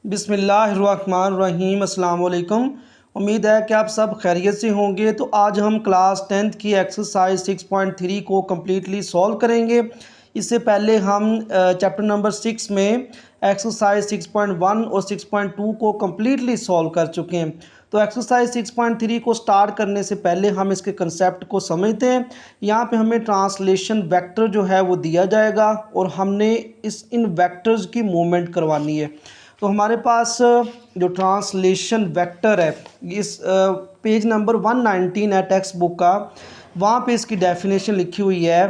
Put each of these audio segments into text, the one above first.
बिस्मिल्लाहिर्रहमानिर्रहीम अस्सलाम वालेकुम। उम्मीद है कि आप सब खैरियत से होंगे। तो आज हम क्लास 10th की एक्सरसाइज 6.3 को कम्प्लीटली सॉल्व करेंगे। इससे पहले हम चैप्टर नंबर 6 में एक्सरसाइज 6.1 और 6.2 को कम्प्लीटली सॉल्व कर चुके हैं। तो एक्सरसाइज 6.3 को स्टार्ट करने से पहले हम इसके कंसेप्ट को समझते हैं। यहाँ पे हमें ट्रांसलेशन वेक्टर जो है वो दिया जाएगा और हमने इन वेक्टर्स की मूवमेंट करवानी है। तो हमारे पास जो ट्रांसलेशन वेक्टर है इस पेज नंबर 119 है टेक्स्ट बुक का, वहाँ पे इसकी डेफिनेशन लिखी हुई है।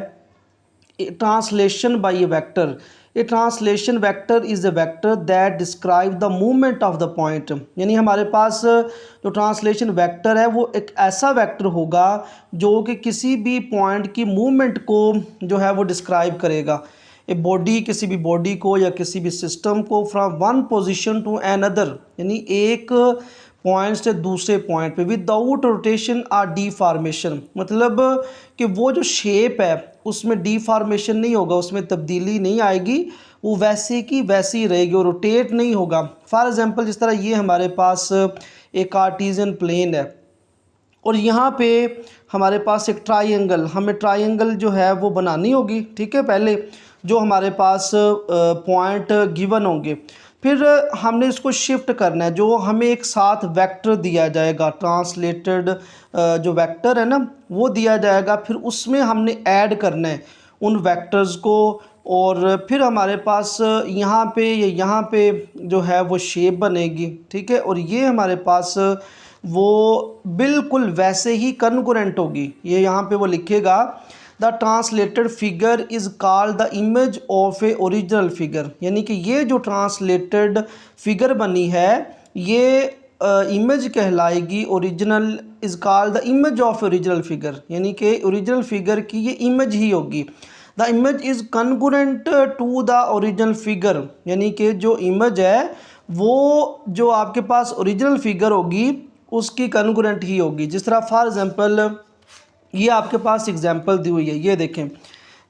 Translation bye A vector, A translation vector is a vector that describe the movement of the point. यानी हमारे पास जो ट्रांसलेशन वेक्टर है वो एक ऐसा वेक्टर होगा जो कि किसी भी पॉइंट की मूवमेंट को जो है वो डिस्क्राइब करेगा। ए बॉडी, किसी भी बॉडी को या किसी भी सिस्टम को from one position to another, यानी एक पॉइंट से दूसरे पॉइंट पे विदाउट रोटेशन और डीफॉर्मेशन। मतलब कि वो जो शेप है उसमें डीफॉर्मेशन नहीं होगा, उसमें तब्दीली नहीं आएगी, वो वैसे की वैसी रहेगी और रोटेट नहीं होगा। फॉर एग्जांपल जिस तरह ये हमारे पास एक कार्टेशियन प्लेन है और यहाँ पे हमारे पास एक ट्राइंगल, हमें ट्राइंगल जो है वो बनानी होगी। ठीक है, पहले जो हमारे पास पॉइंट गिवन होंगे, फिर हमने इसको शिफ्ट करना है। जो हमें एक साथ वेक्टर दिया जाएगा, ट्रांसलेटेड जो वेक्टर है ना वो दिया जाएगा, फिर उसमें हमने ऐड करना है उन वेक्टर्स को। और फिर हमारे पास यहाँ पे जो है वो शेप बनेगी। ठीक है, और ये हमारे पास वो बिल्कुल वैसे ही कन्ग्रुएंट होगी। ये यहाँ पे वो लिखेगा the translated figure is called the image of A original figure. यानी कि ये जो ट्रांसलेटेड फिगर बनी है ये इमेज कहलाएगी। Original is called the image of original figure, यानी कि ओरिजिनल फिगर की ये इमेज ही होगी। The image is congruent to the original figure, यानी कि जो इमेज है वो जो आपके पास ओरिजिनल फिगर होगी उसकी कन्ग्रुएंट ही होगी। जिस तरह फॉर एग्जांपल ये आपके पास एग्जांपल दी हुई है, ये देखें,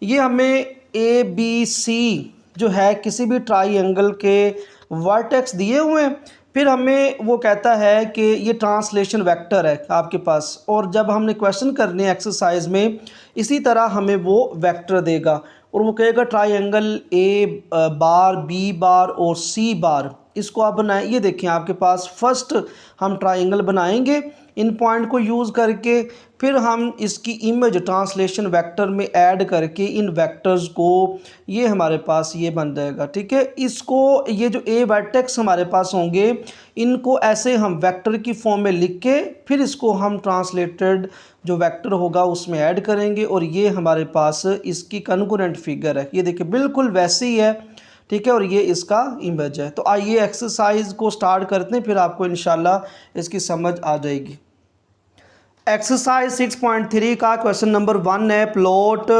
ये हमें ए बी सी जो है किसी भी ट्राइंगल के वर्टेक्स दिए हुए हैं। फिर हमें वो कहता है कि ये ट्रांसलेशन वेक्टर है आपके पास, और जब हमने क्वेश्चन करने हैं एक्सरसाइज में इसी तरह हमें वो वेक्टर देगा और वो कहेगा ट्राइंगल ए बार, बी बार और सी बार, इसको आप बनाएं। ये देखें आपके पास फर्स्ट हम ट्राइंगल बनाएंगे इन पॉइंट को यूज़ करके, फिर हम इसकी इमेज ट्रांसलेशन वेक्टर में ऐड करके इन वेक्टर्स को, ये हमारे पास ये बन जाएगा। ठीक है, इसको ये जो ए वर्टेक्स हमारे पास होंगे इनको ऐसे हम वेक्टर की फॉर्म में लिख के फिर इसको हम ट्रांसलेटेड जो वेक्टर होगा उसमें ऐड करेंगे और ये हमारे पास इसकी कन्ग्रुएंट फिगर है। ये देखिए बिल्कुल वैसे ही है। ठीक है, और ये इसका इमेज है। तो आइए एक्सरसाइज को स्टार्ट करते हैं, फिर आपको इंशाल्लाह इसकी समझ आ जाएगी। एक्सरसाइज 6.3 का क्वेश्चन नंबर 1 है। प्लॉट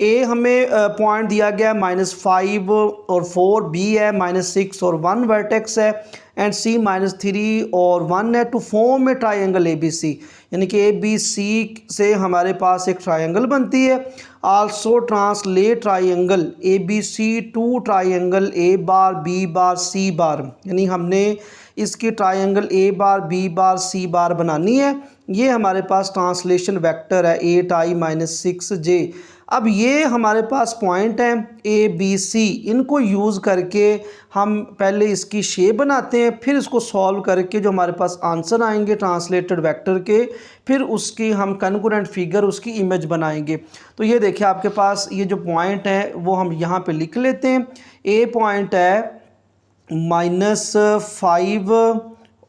ए हमें पॉइंट दिया गया -5 और 4, बी है -6 और 1 वर्टेक्स है, एंड सी -3 और 1 है। To form a triangle A B C, यानी कि ए बी सी से हमारे पास एक ट्राइंगल बनती है। Also translate triangle A B C to triangle A bar, B bar, C bar, यानी हमने इसकी triangle A bar, B bar, C बार बनानी है। ये हमारे पास ट्रांसलेशन वेक्टर है 8i - 6j। अब ये हमारे पास पॉइंट हैं ए बी सी, इनको यूज़ करके हम पहले इसकी शेप बनाते हैं, फिर इसको सॉल्व करके जो हमारे पास आंसर आएंगे ट्रांसलेटेड वेक्टर के, फिर उसकी हम कन्ग्रुएंट फिगर, उसकी इमेज बनाएंगे। तो ये देखिए आपके पास ये जो पॉइंट है वो हम यहाँ पे लिख लेते हैं। ए पॉइंट है -5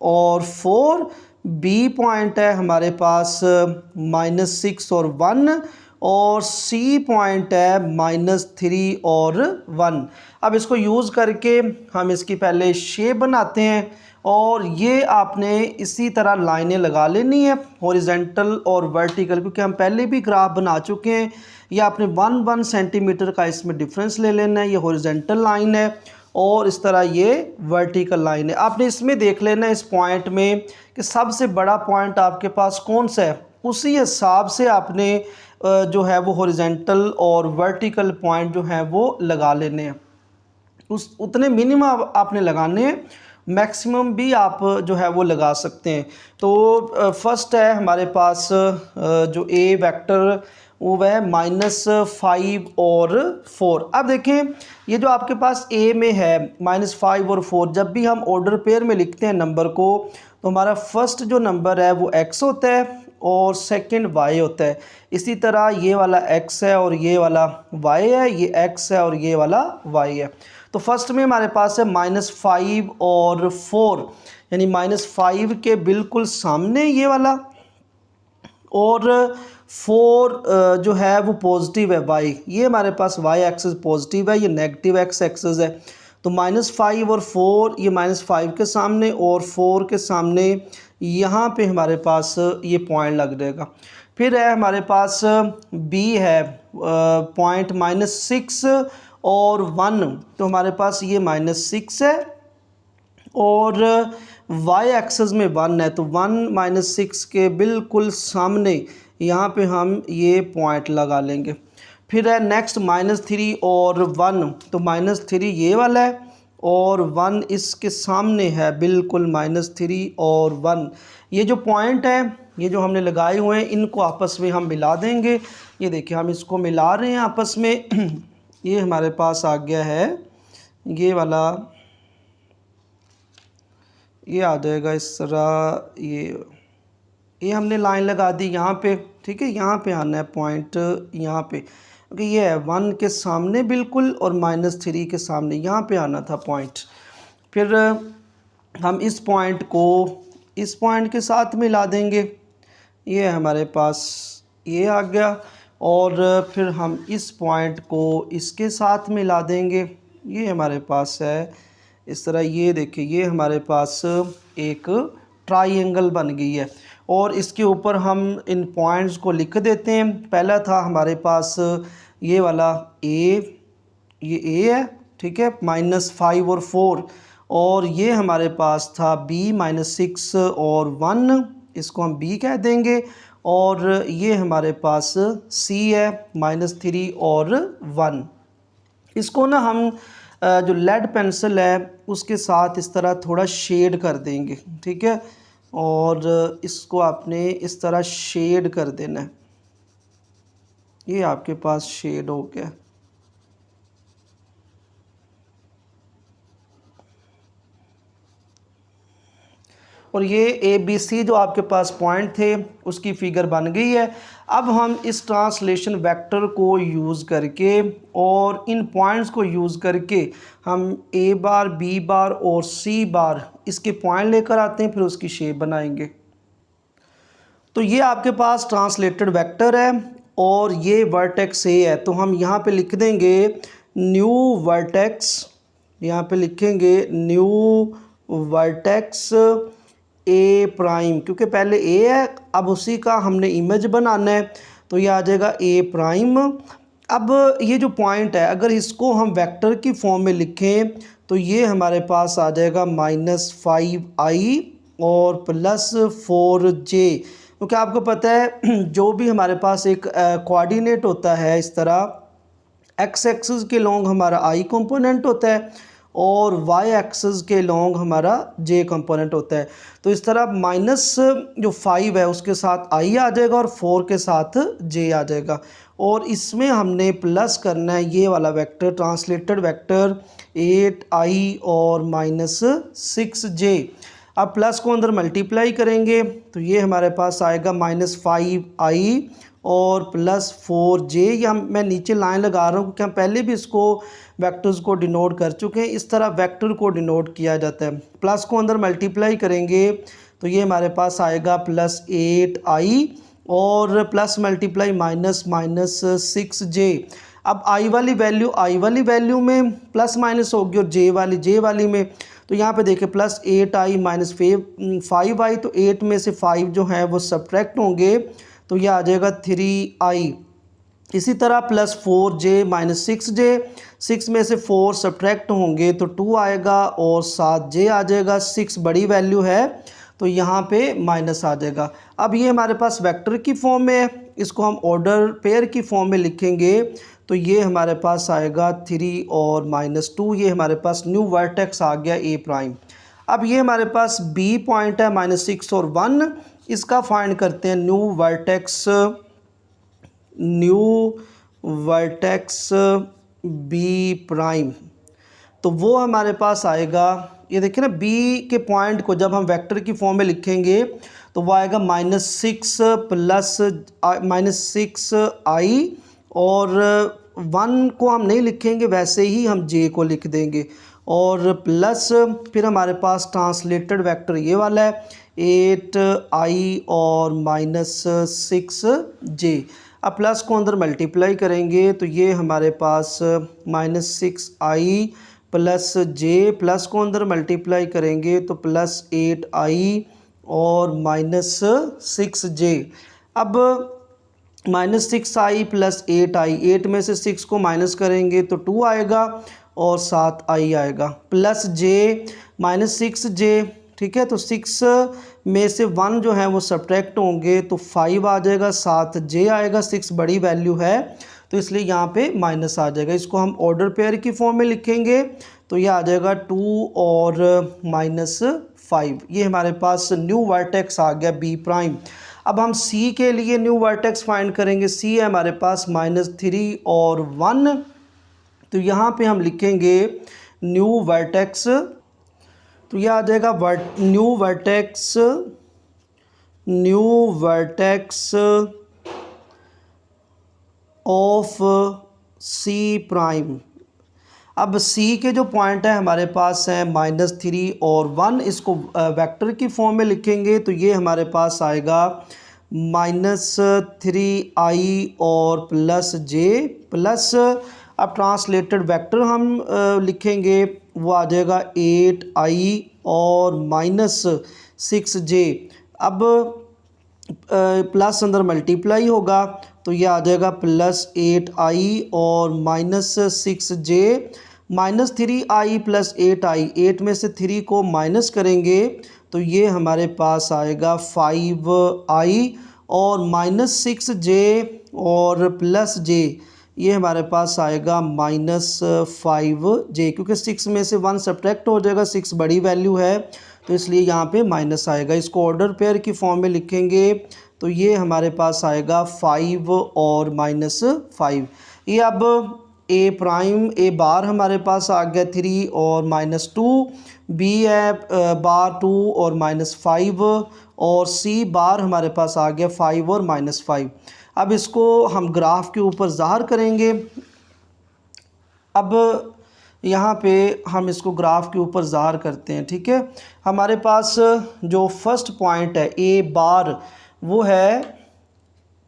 और 4, बी पॉइंट है हमारे पास -6 और 1, और सी पॉइंट है -3 और 1। अब इसको यूज़ करके हम इसकी पहले शेप बनाते हैं और ये आपने इसी तरह लाइनें लगा लेनी है हॉरिजेंटल और वर्टिकल, क्योंकि हम पहले भी ग्राफ बना चुके हैं। ये आपने 1 सेंटीमीटर का इसमें डिफरेंस ले लेना है। ये हॉरिजेंटल लाइन है और इस तरह ये वर्टिकल लाइन है। आपने इसमें देख लेना है इस पॉइंट में कि सबसे बड़ा पॉइंट आपके पास कौन सा है, उसी हिसाब से आपने जो है वो हॉरिजेंटल और वर्टिकल पॉइंट जो है वो लगा लेने हैं। उतने मिनिमम आपने लगाने हैं मैक्सिमम भी आप जो है वो लगा सकते हैं। तो फर्स्ट है हमारे पास जो ए वेक्टर वो है -5 और 4। अब देखें ये जो आपके पास ए में है -5 और 4, जब भी हम ऑर्डर पेयर में लिखते हैं नंबर को तो हमारा फर्स्ट जो नंबर है वो x होता है और सेकंड y होता है। इसी तरह ये वाला x है और ये वाला y है, ये x है और ये वाला y है। तो फर्स्ट में हमारे पास है -5 और 4, यानी -5 के बिल्कुल सामने ये वाला, और 4 जो है वो पॉजिटिव है y, ये हमारे पास y एक्सिस पॉजिटिव है, ये नेगेटिव x एक्सिस है। तो -5 और 4 ये -5 के सामने और 4 के सामने यहाँ पे हमारे पास ये पॉइंट लग जाएगा। फिर है हमारे पास b है पॉइंट -6 और 1, तो हमारे पास ये -6 है और y एक्सिस में 1 है, तो 1 -6 के बिल्कुल सामने यहाँ पे हम ये पॉइंट लगा लेंगे। फिर है नेक्स्ट -3 और 1, तो -3 ये वाला है और 1 इसके सामने है बिल्कुल -3 और 1। ये जो पॉइंट है ये जो हमने लगाए हुए हैं इनको आपस में हम मिला देंगे। ये देखिए हम इसको मिला रहे हैं आपस में ये हमारे पास आ गया है ये वाला, ये आ जाएगा इस तरह, ये हमने लाइन लगा दी यहाँ पे, ठीक है। यहाँ पे आना है पॉइंट यहाँ पे, क्योंकि ये है 1 के सामने बिल्कुल और -3 के सामने, यहाँ पे आना था पॉइंट। फिर हम इस पॉइंट को इस पॉइंट के साथ मिला देंगे, ये हमारे पास ये आ गया, और फिर हम इस पॉइंट को इसके साथ मिला देंगे, ये हमारे पास है इस तरह। ये देखिए ये हमारे पास एक ट्राइंगल बन गई है और इसके ऊपर हम इन पॉइंट्स को लिख देते हैं। पहला था हमारे पास ये वाला ए, ये ए है, ठीक है, -5 और 4, और ये हमारे पास था b -6 और 1, इसको हम b कह देंगे, और ये हमारे पास c है -3 और 1। इसको ना हम जो लेड पेंसिल है उसके साथ इस तरह थोड़ा शेड कर देंगे, ठीक है, और इसको आपने इस तरह शेड कर देना है। ये आपके पास शेड हो गया। और ये ABC जो आपके पास पॉइंट थे उसकी फिगर बन गई है। अब हम इस ट्रांसलेशन वेक्टर को यूज़ करके और इन पॉइंट्स को यूज़ करके हम A बार, B बार और C बार इसके पॉइंट लेकर आते हैं, फिर उसकी शेप बनाएंगे। तो ये आपके पास ट्रांसलेटेड वेक्टर है और ये वर्टेक्स A है, तो हम यहाँ पे लिख देंगे न्यू वर्टेक्स, यहाँ पे लिखेंगे न्यू वर्टेक्स A प्राइम, क्योंकि पहले A है, अब उसी का हमने इमेज बनाना है, तो ये आ जाएगा A प्राइम। अब ये जो पॉइंट है अगर इसको हम वेक्टर की फॉर्म में लिखें तो ये हमारे पास आ जाएगा -5i और +4j, क्योंकि आपको पता है जो भी हमारे पास एक कोऑर्डिनेट होता है इस तरह x एक्सिस के लॉन्ग हमारा i कंपोनेंट होता है और y एक्सिस के लॉन्ग हमारा j कंपोनेंट होता है। तो इस तरह -5 है उसके साथ i आ जाएगा और 4 के साथ j आ जाएगा, और इसमें हमने प्लस करना है ये वाला वेक्टर, ट्रांसलेटेड वेक्टर 8i और -6j। अब प्लस को अंदर मल्टीप्लाई करेंगे तो ये हमारे पास आएगा -5i और +4j। ये मैं नीचे लाइन लगा रहा हूँ क्योंकि हम पहले भी इसको वेक्टर्स को डिनोट कर चुके हैं। इस तरह वेक्टर को डिनोट किया जाता है। प्लस को अंदर मल्टीप्लाई करेंगे तो ये हमारे पास आएगा +8i और प्लस मल्टीप्लाई -6j। अब i वाली वैल्यू में प्लस माइनस होगी और j वाली में, तो यहाँ पे देखिए +8i -5i, तो 8 में से 5 जो है वो सब्ट्रैक्ट होंगे तो ये आ जाएगा 3i। इसी तरह +4j -6j, 6 में से 4 सब्ट्रैक्ट होंगे तो 2 आएगा और 7j आ जाएगा। 6 बड़ी वैल्यू है तो यहाँ पे माइनस आ जाएगा। अब ये हमारे पास वेक्टर की फॉर्म में है, इसको हम ऑर्डर पेयर की फॉर्म में लिखेंगे तो ये हमारे पास आएगा 3 और -2, ये हमारे पास न्यू वर्टेक्स आ गया A प्राइम। अब ये हमारे पास बी पॉइंट है -6 और 1, इसका फाइंड करते हैं न्यू वर्टेक्स बी प्राइम। तो वो हमारे पास आएगा, ये देखिए ना, बी के पॉइंट को जब हम वेक्टर की फॉर्म में लिखेंगे तो वो आएगा -6 प्लस -6i, और 1 को हम नहीं लिखेंगे, वैसे ही हम j को लिख देंगे, और प्लस फिर हमारे पास ट्रांसलेटेड वेक्टर ये वाला है 8i और -6j। अब प्लस को अंदर मल्टीप्लाई करेंगे तो ये हमारे पास -6i प्लस j, प्लस को अंदर मल्टीप्लाई करेंगे तो +8i और -6j। अब -6i प्लस 8i, 8 में से 6 को माइनस करेंगे तो 2 आएगा और 7i आएगा, प्लस j -6j। ठीक है, तो 6 में से 1 जो है वो सब्ट्रैक्ट होंगे तो 5 आ जाएगा, 7j आएगा, 6 बड़ी वैल्यू है तो इसलिए यहाँ पे माइनस आ जाएगा। इसको हम ऑर्डर पेयर की फॉर्म में लिखेंगे तो ये आ जाएगा 2 और -5। ये हमारे पास न्यू वर्टेक्स आ गया बी प्राइम। अब हम सी के लिए न्यू वर्टेक्स फाइंड करेंगे। सी है हमारे पास -3 और 1, तो यहाँ पे हम लिखेंगे न्यू वर्टेक्स, तो यह आ जाएगा new vertex of C prime. अब सी के जो पॉइंट है हमारे पास हैं -3 और 1, इसको वेक्टर की फॉर्म में लिखेंगे तो ये हमारे पास आएगा -3i और +j, प्लस अब ट्रांसलेटेड वेक्टर हम लिखेंगे, वो आ जाएगा 8i और -6j। अब प्लस अंदर मल्टीप्लाई होगा तो ये आ जाएगा +8i और -6j, -3i प्लस 8i, 8 में से 3 को माइनस करेंगे तो ये हमारे पास आएगा 5i और -6j और +j, ये हमारे पास आएगा -5j, क्योंकि 6 में से 1 सब्ट्रैक्ट हो जाएगा, 6 बड़ी वैल्यू है तो इसलिए यहाँ पे माइनस आएगा। इसको ऑर्डर पेयर की फॉर्म में लिखेंगे तो ये हमारे पास आएगा 5 और -5। ये अब ए प्राइम ए बार हमारे पास आ गया 3 और -2, बी है बार 2 और -5, और सी बार हमारे पास आ गया 5 और -5। अब इसको हम ग्राफ के ऊपर ज़ाहिर करेंगे। अब यहाँ पे हम इसको ग्राफ के ऊपर ज़ाहिर करते हैं। ठीक है, हमारे पास जो फर्स्ट पॉइंट है ए बार वो है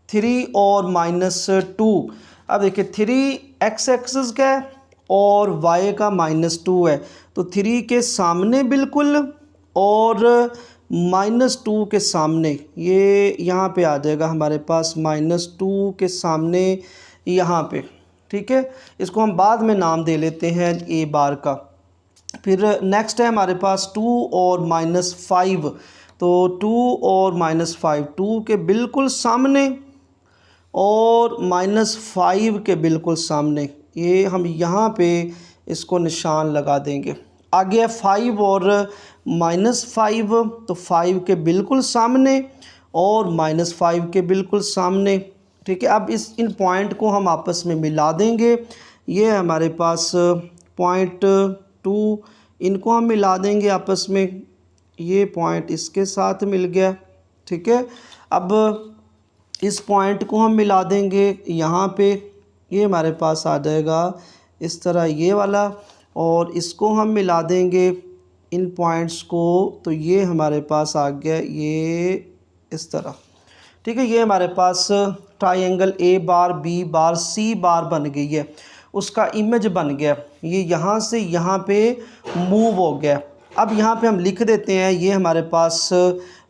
3 और -2। अब देखिए 3 x एक्सिस का है और y का -2 है, तो 3 के सामने बिल्कुल और -2 के सामने, ये यहाँ पे आ जाएगा हमारे पास -2 के सामने यहाँ पे। ठीक है, इसको हम बाद में नाम दे लेते हैं ए बार का। फिर नेक्स्ट है हमारे पास 2 और -5, तो 2 और -5, 2 के बिल्कुल सामने और -5 के बिल्कुल सामने, ये हम यहाँ पे इसको निशान लगा देंगे। आगे है 5 और -5, तो 5 के बिल्कुल सामने और -5 के बिल्कुल सामने। ठीक है, अब इन पॉइंट को हम आपस में मिला देंगे। ये हमारे पास पॉइंट 2, इनको हम मिला देंगे आपस में, ये पॉइंट इसके साथ मिल गया। ठीक है, अब इस पॉइंट को हम मिला देंगे यहाँ पे, ये हमारे पास आ जाएगा इस तरह ये वाला, और इसको हम मिला देंगे इन पॉइंट्स को, तो ये हमारे पास आ गया ये इस तरह। ठीक है, ये हमारे पास triangle A bar B bar C बार बन गई है, उसका इमेज बन गया, ये यहाँ से यहाँ पे मूव हो गया। अब यहाँ पे हम लिख देते हैं, ये हमारे पास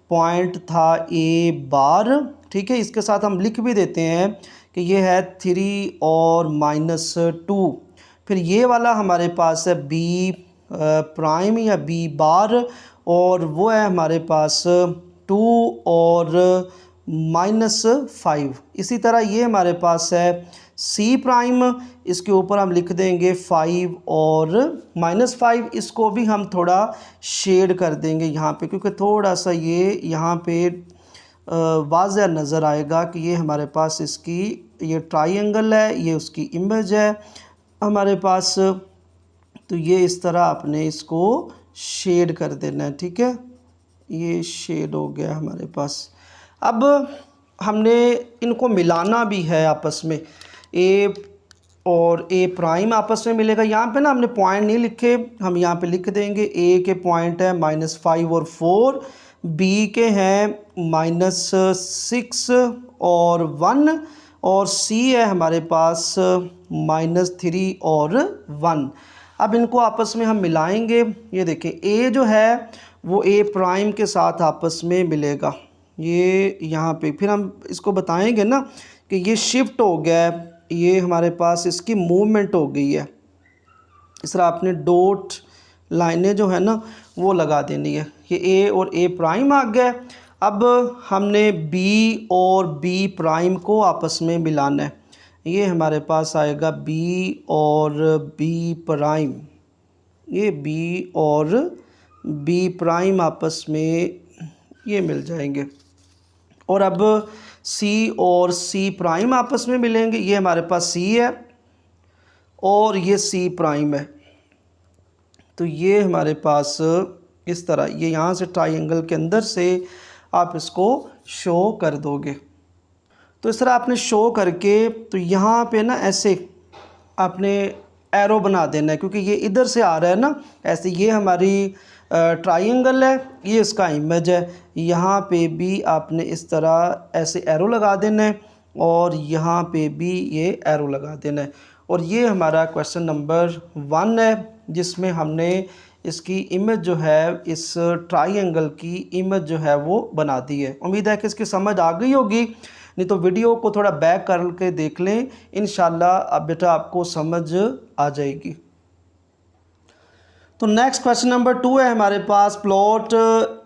पॉइंट था ए बार। ठीक है, इसके साथ हम लिख भी देते हैं कि ये है 3 और -2। फिर ये वाला हमारे पास है बी प्राइम या बी बार, और वो है हमारे पास 2 और -5। इसी तरह ये हमारे पास है सी प्राइम, इसके ऊपर हम लिख देंगे 5 और -5। इसको भी हम थोड़ा शेड कर देंगे यहाँ पे, क्योंकि थोड़ा सा ये यहाँ पे वाज़ह नज़र आएगा कि ये हमारे पास इसकी ये ट्राइंगल है, ये उसकी इमेज है हमारे पास। तो ये इस तरह आपने इसको शेड कर देना है, ठीक है। ये शेड हो गया हमारे पास। अब हमने इनको मिलाना भी है आपस में, ए और ए प्राइम आपस में मिलेगा। यहाँ पे ना हमने पॉइंट नहीं लिखे, हम यहाँ पे लिख देंगे ए के पॉइंट है -5 और 4, बी के हैं -6 और 1, और सी है हमारे पास -3 और 1। अब इनको आपस में हम मिलाएंगे। ये देखें, ए जो है वो ए प्राइम के साथ आपस में मिलेगा, ये यहाँ पे। फिर हम इसको बताएंगे ना कि ये शिफ्ट हो गया है, ये हमारे पास इसकी मूवमेंट हो गई है। इस तरह आपने डॉट लाइनें जो है ना वो लगा देनी है। ये ए और ए प्राइम आ गया। अब हमने बी और बी प्राइम को आपस में मिलाना है। ये हमारे पास आएगा बी और बी प्राइम, ये बी और बी प्राइम आपस में ये मिल जाएंगे। और अब सी और सी प्राइम आपस में मिलेंगे। ये हमारे पास सी है और ये सी प्राइम है। तो ये हमारे पास इस तरह, ये यहाँ से ट्राइंगल के अंदर से आप इसको शो कर दोगे। तो इस तरह आपने शो करके, तो यहाँ पे ना ऐसे आपने एरो बना देना है, क्योंकि ये इधर से आ रहा है ना ऐसे। ये हमारी ट्राइंगल है, ये इसका इमेज है। यहाँ पे भी आपने इस तरह ऐसे एरो लगा देना है, और यहाँ पे भी ये एरो लगा देना है। और ये हमारा क्वेश्चन नंबर 1 है, जिसमें हमने इसकी इमेज जो है, इस ट्राइंगल की इमेज जो है वो बना दी है। उम्मीद है कि इसकी समझ आ गई होगी, नहीं तो वीडियो को थोड़ा बैक करके देख लें, इंशाल्लाह अब बेटा आपको समझ आ जाएगी। तो नेक्स्ट क्वेश्चन नंबर 2 है हमारे पास। प्लॉट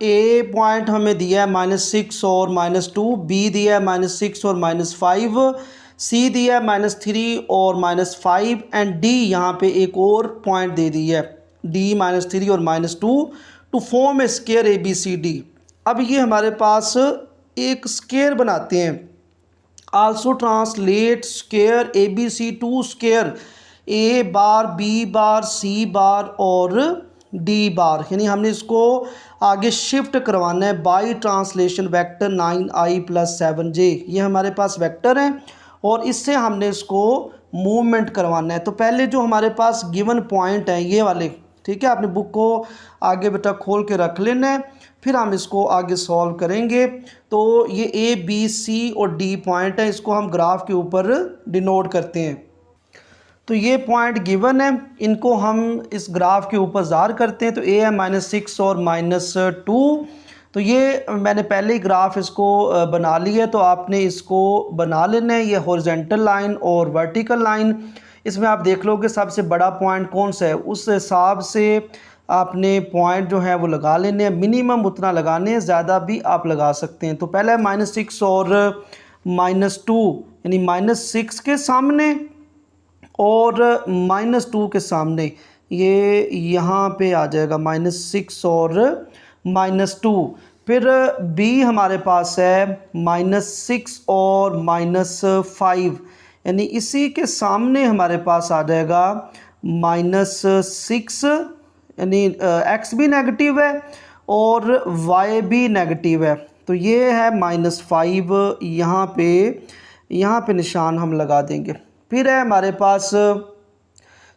ए पॉइंट हमें दिया है -6 और -2, बी दिया है -6 और -5, सी दिया है -3 और -5, एंड डी यहाँ पे एक और पॉइंट दे दी है, डी -3 और -2, to form a square A B C D. अब ये हमारे पास एक स्क्वायर बनाते हैं। Also translate square A B C to square A bar, B bar, C bar और डी बार, यानी हमने इसको आगे शिफ्ट करवाना है by translation vector 9i + 7j। ये हमारे पास वेक्टर हैं और इससे हमने इसको मूवमेंट करवाना है। तो पहले जो हमारे पास गिवन पॉइंट है ये वाले, ठीक है, आपने बुक को आगे बेटा खोल के रख लेना है, फिर हम इसको आगे सॉल्व करेंगे। तो ये ए बी सी और डी पॉइंट है, इसको हम ग्राफ के ऊपर डिनोट करते हैं। तो ये पॉइंट गिवन है, इनको हम इस ग्राफ के ऊपर ज़ाहिर करते हैं। तो ए है -6 और -2। तो ये मैंने पहले ही ग्राफ इसको बना लिया है, तो आपने इसको बना लेना है। ये हॉरिजॉन्टल लाइन और वर्टिकल लाइन, इसमें आप देख लो कि सबसे बड़ा पॉइंट कौन सा है, उस हिसाब से आपने पॉइंट जो है वो लगा लेने हैं। मिनिमम उतना लगाने हैं, ज़्यादा भी आप लगा सकते हैं। तो पहला है -6 और -2, यानी -6 के सामने और -2 के सामने, ये यहाँ पे आ जाएगा -6 और -2। फिर बी हमारे पास है -6 और -5, यानी इसी के सामने हमारे पास आ जाएगा -6, यानी एक्स भी नेगेटिव है और वाई भी नेगेटिव है। तो ये है -5, यहाँ पे निशान हम लगा देंगे। फिर है हमारे पास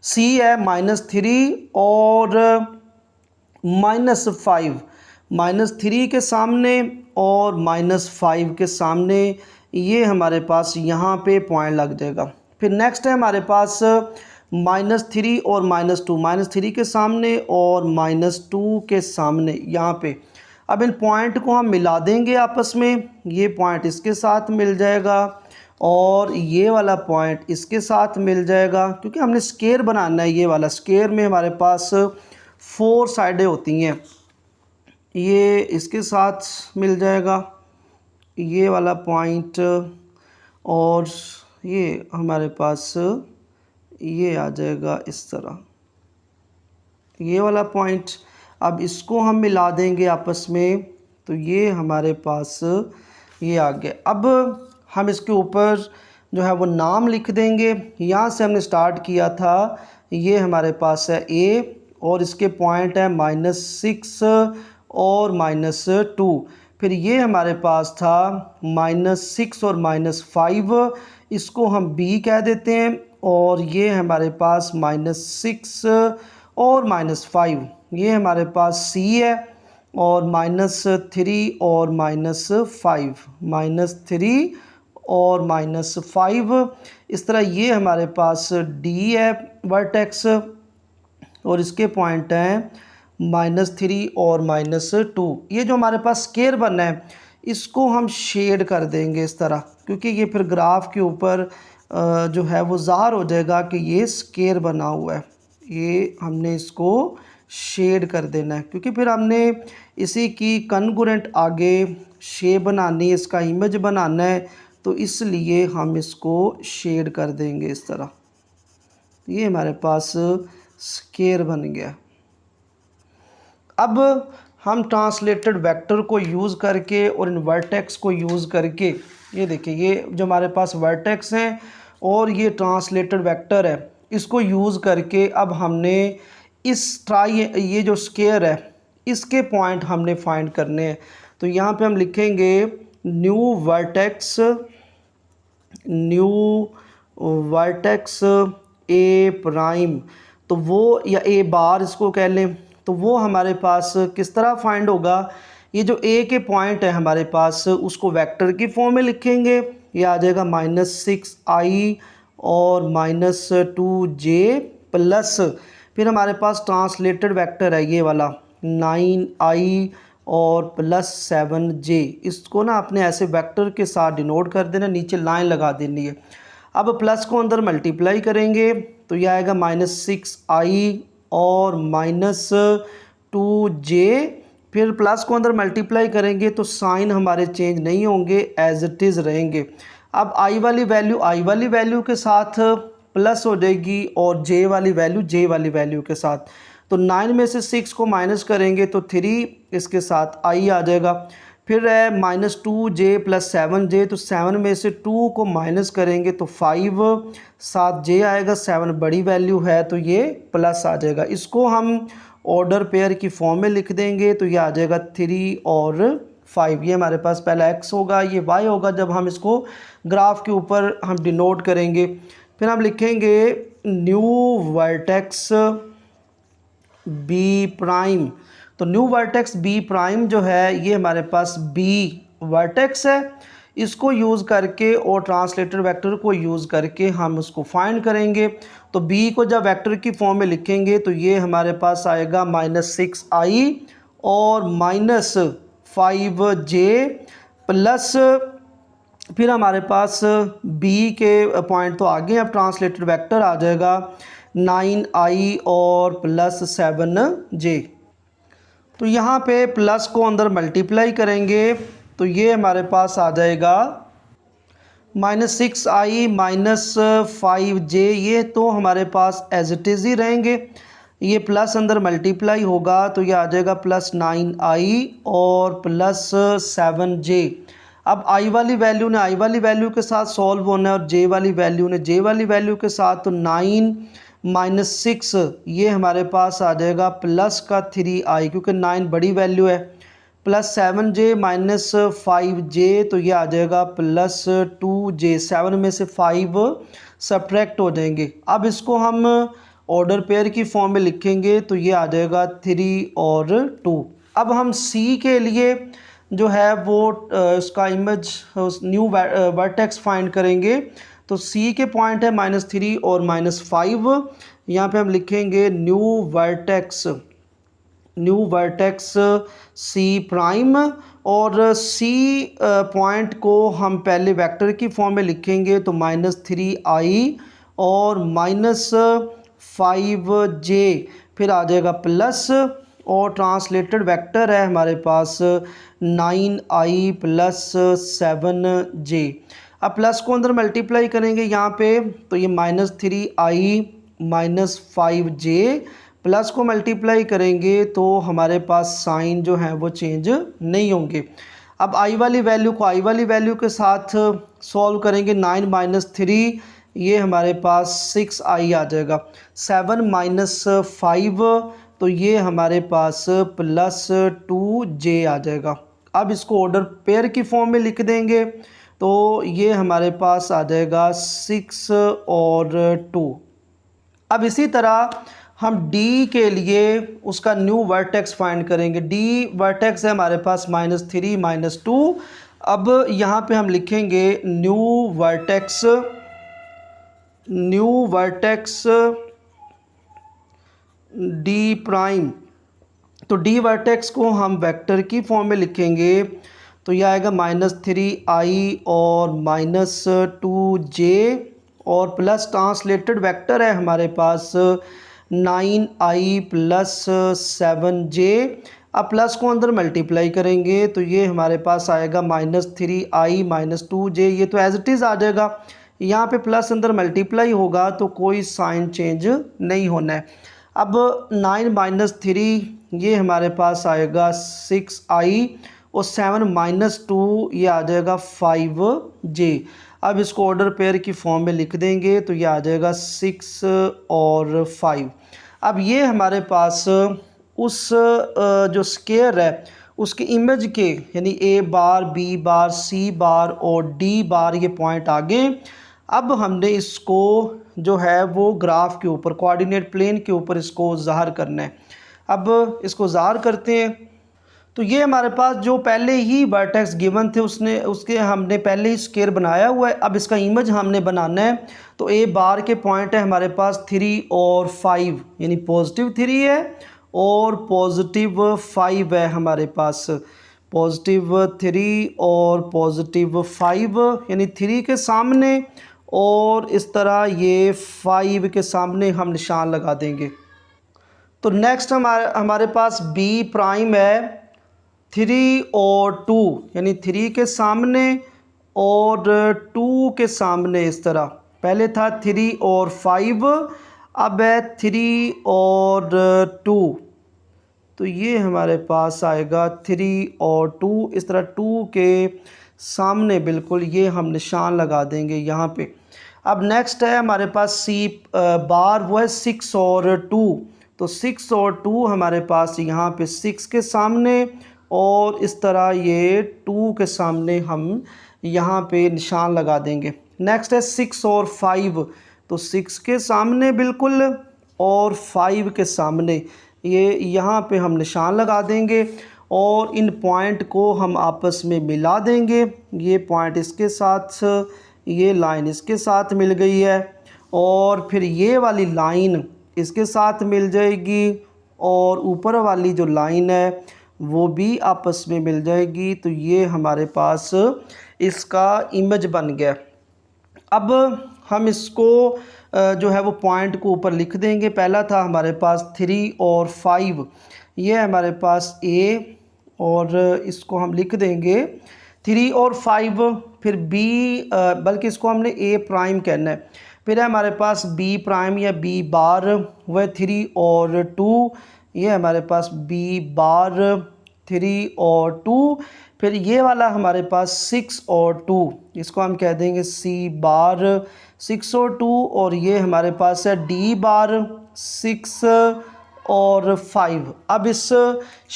सी है -3 और -5, -3 के सामने और -5 के सामने, ये हमारे पास यहाँ पे पॉइंट लग जाएगा। फिर नेक्स्ट है हमारे पास -3 और -2, -3 के सामने और -2 के सामने यहाँ पे। अब इन पॉइंट को हम मिला देंगे आपस में, ये पॉइंट इसके साथ मिल जाएगा और ये वाला पॉइंट इसके साथ मिल जाएगा, क्योंकि हमने स्क्वायर बनाना है। ये वाला स्क्वायर में हमारे पास 4 साइडें होती हैं, ये इसके साथ मिल जाएगा, ये वाला पॉइंट, और ये हमारे पास ये आ जाएगा इस तरह, ये वाला पॉइंट। अब इसको हम मिला देंगे आपस में, तो ये हमारे पास ये आ गया। अब हम इसके ऊपर जो है वो नाम लिख देंगे। यहाँ से हमने स्टार्ट किया था, ये हमारे पास है ए, और इसके पॉइंट है -6 और -2। फिर ये हमारे पास था -6 और -5, इसको हम बी कह देते हैं। और ये हमारे पास -6 और -5, ये हमारे पास सी है। और -3 और -5, -3 और -5, इस तरह ये हमारे पास डी है वर्टेक्स, और इसके पॉइंट हैं -3 और -2। ये जो हमारे पास स्केयर बना है, इसको हम शेड कर देंगे इस तरह, क्योंकि ये फिर ग्राफ के ऊपर जो है वो ज़ाहिर हो जाएगा कि ये स्केयर बना हुआ है। ये हमने इसको शेड कर देना है, क्योंकि फिर हमने इसी की कन्ग्रुएंट आगे शेप बनानी है, इसका इमेज बनाना है, तो इसलिए हम इसको शेड कर देंगे इस तरह। ये हमारे पास स्केयर बन गया। अब हम ट्रांसलेटेड वेक्टर को यूज़ करके और इन वर्टेक्स को यूज़ करके, ये देखिए ये जो हमारे पास वर्टेक्स हैं और ये ट्रांसलेटेड वेक्टर है, इसको यूज़ करके अब हमने ये जो स्केयर है इसके पॉइंट हमने फाइंड करने हैं। तो यहाँ पे हम लिखेंगे न्यू वर्टेक्स ए प्राइम, तो वो, या ए बार इसको कह लें, तो वो हमारे पास किस तरह फाइंड होगा। ये जो ए के पॉइंट है हमारे पास, उसको वेक्टर की फॉर्म में लिखेंगे। ये आ जाएगा -6i और -2j प्लस, फिर हमारे पास ट्रांसलेटेड वेक्टर है ये वाला 9i और +7j। इसको ना आपने ऐसे वेक्टर के साथ डिनोट कर देना, नीचे लाइन लगा देनी है। अब प्लस को अंदर मल्टीप्लाई करेंगे तो यह आएगा -6i और -2j। फिर प्लस को अंदर मल्टीप्लाई करेंगे तो साइन हमारे चेंज नहीं होंगे, एज इट इज़ रहेंगे। अब i वाली वैल्यू के साथ प्लस हो जाएगी और j वाली वैल्यू के साथ। तो 9 में से 6 को माइनस करेंगे तो 3 इसके साथ i आ जाएगा। फिर है -2j + 7j, तो 7 में से 2 को माइनस करेंगे तो 5, साथ j आएगा, 7 बड़ी वैल्यू है तो ये प्लस आ जाएगा। इसको हम ऑर्डर पेयर की फॉर्म में लिख देंगे तो ये आ जाएगा 3 और 5। ये हमारे पास पहला x होगा, ये y होगा जब हम इसको ग्राफ के ऊपर हम डिनोट करेंगे। फिर हम लिखेंगे न्यू वर्टेक्स बी प्राइम। तो न्यू वर्टेक्स बी प्राइम जो है ये हमारे पास बी वर्टेक्स है, इसको यूज़ करके और ट्रांसलेटेड वेक्टर को यूज़ करके हम उसको फाइंड करेंगे। तो बी को जब वेक्टर की फॉर्म में लिखेंगे तो ये हमारे पास आएगा -6i और -5j प्लस, फिर हमारे पास बी के पॉइंट तो आगे, अब ट्रांसलेटेड वेक्टर आ जाएगा 9i और +7j। तो यहाँ पे प्लस को अंदर मल्टीप्लाई करेंगे तो ये हमारे पास आ जाएगा -6i -5j। ये तो हमारे पास एज इट इज़ ही रहेंगे, ये प्लस अंदर मल्टीप्लाई होगा तो ये आ जाएगा +9i और +7j। अब i वाली वैल्यू ने i वाली वैल्यू के साथ सॉल्व होना है और j वाली वैल्यू ने j वाली वैल्यू के साथ। तो 9 -6 ये हमारे पास आ जाएगा प्लस का 3i, क्योंकि 9 बड़ी वैल्यू है, +7j -5j, तो ये आ जाएगा +2j। 7 में से 5 सब्ट्रैक्ट हो जाएंगे। अब इसको हम ऑर्डर पेयर की फॉर्म में लिखेंगे तो ये आ जाएगा 3 और 2। अब हम c के लिए जो है वो इसका इमेज न्यू वर्टेक्स फाइंड करेंगे। तो c के पॉइंट है -3 और -5। यहाँ पे हम लिखेंगे न्यू वर्टेक्स c प्राइम, और c पॉइंट को हम पहले वेक्टर की फॉर्म में लिखेंगे तो -3i और -5j, फिर आ जाएगा प्लस, और ट्रांसलेटेड वेक्टर है हमारे पास 9i + 7j। अब प्लस को अंदर मल्टीप्लाई करेंगे यहाँ पे, तो ये -3i -5j, प्लस को मल्टीप्लाई करेंगे तो हमारे पास साइन जो है वो चेंज नहीं होंगे। अब आई वाली वैल्यू को आई वाली वैल्यू के साथ सॉल्व करेंगे। 9 - 3 ये हमारे पास 6i आ जाएगा। 7 - 5 तो ये हमारे पास +2j आ जाएगा। अब इसको ऑर्डर पेयर की फॉर्म में लिख देंगे तो ये हमारे पास आ जाएगा 6 और 2। अब इसी तरह हम D के लिए उसका न्यू वर्टेक्स फाइंड करेंगे। D वर्टेक्स है हमारे पास -3 - 2। अब यहाँ पे हम लिखेंगे न्यू वर्टेक्स D प्राइम। तो D वर्टेक्स को हम वेक्टर की फॉर्म में लिखेंगे तो यह आएगा -3i और -2j और प्लस ट्रांसलेटेड वेक्टर है हमारे पास 9i + 7j। अब प्लस को अंदर मल्टीप्लाई करेंगे तो ये हमारे पास आएगा -3i -2j, ये तो एज इट इज़ आ जाएगा। यहाँ पे प्लस अंदर मल्टीप्लाई होगा तो कोई साइन चेंज नहीं होना है। अब 9 - 3 ये हमारे पास आएगा 6i और 7 - 2 ये आ जाएगा 5j। अब इसको ऑर्डर पेयर की फॉर्म में लिख देंगे तो ये आ जाएगा 6 और 5। अब ये हमारे पास उस जो स्केयर है उसकी इमेज के यानी a bar, b bar, c बार और d बार ये पॉइंट आ गए। अब हमने इसको जो है वो ग्राफ के ऊपर कोऑर्डिनेट प्लेन के ऊपर इसको ज़ाहिर करना है। अब इसको ज़ाहिर करते हैं तो ये हमारे पास जो पहले ही वर्टेक्स गिवन थे उसके हमने पहले ही स्केयर बनाया हुआ है। अब इसका इमेज हमने बनाना है तो ए बार के पॉइंट है हमारे पास 3 और 5 यानी +3 है और +5 है हमारे पास। +3 और +5 यानी 3 के सामने और इस तरह ये 5 के सामने हम निशान लगा देंगे। तो नेक्स्ट हमारे पास B प्राइम है 3 और 2 यानी 3 के सामने और 2 के सामने। इस तरह पहले था 3 और 5, अब है 3 और 2, तो ये हमारे पास आएगा 3 और 2। इस तरह 2 के सामने बिल्कुल ये हम निशान लगा देंगे यहाँ पे। अब नेक्स्ट है हमारे पास C बार, वो है 6 और 2। तो 6 और 2 हमारे पास यहाँ पे 6 के सामने और इस तरह ये 2 के सामने हम यहाँ पे निशान लगा देंगे। नेक्स्ट है 6 और 5, तो 6 के सामने बिल्कुल और 5 के सामने ये यहाँ पे हम निशान लगा देंगे और इन पॉइंट को हम आपस में मिला देंगे। ये पॉइंट इसके साथ, ये लाइन इसके साथ मिल गई है और फिर ये वाली लाइन इसके साथ मिल जाएगी और ऊपर वाली जो लाइन है वो भी आपस में मिल जाएगी। तो ये हमारे पास इसका इमेज बन गया। अब हम इसको जो है वो पॉइंट को ऊपर लिख देंगे। पहला था हमारे पास 3 और 5, ये हमारे पास A और इसको हम लिख देंगे 3 और 5। फिर B, बल्कि इसको हमने A प्राइम कहना है। फिर है हमारे पास B प्राइम या B बार, वह 3 और 2, ये हमारे पास B बार 3 और 2। फिर ये वाला हमारे पास 6 और 2, इसको हम कह देंगे C बार 6 और 2। और ये हमारे पास है D बार 6 और 5। अब इस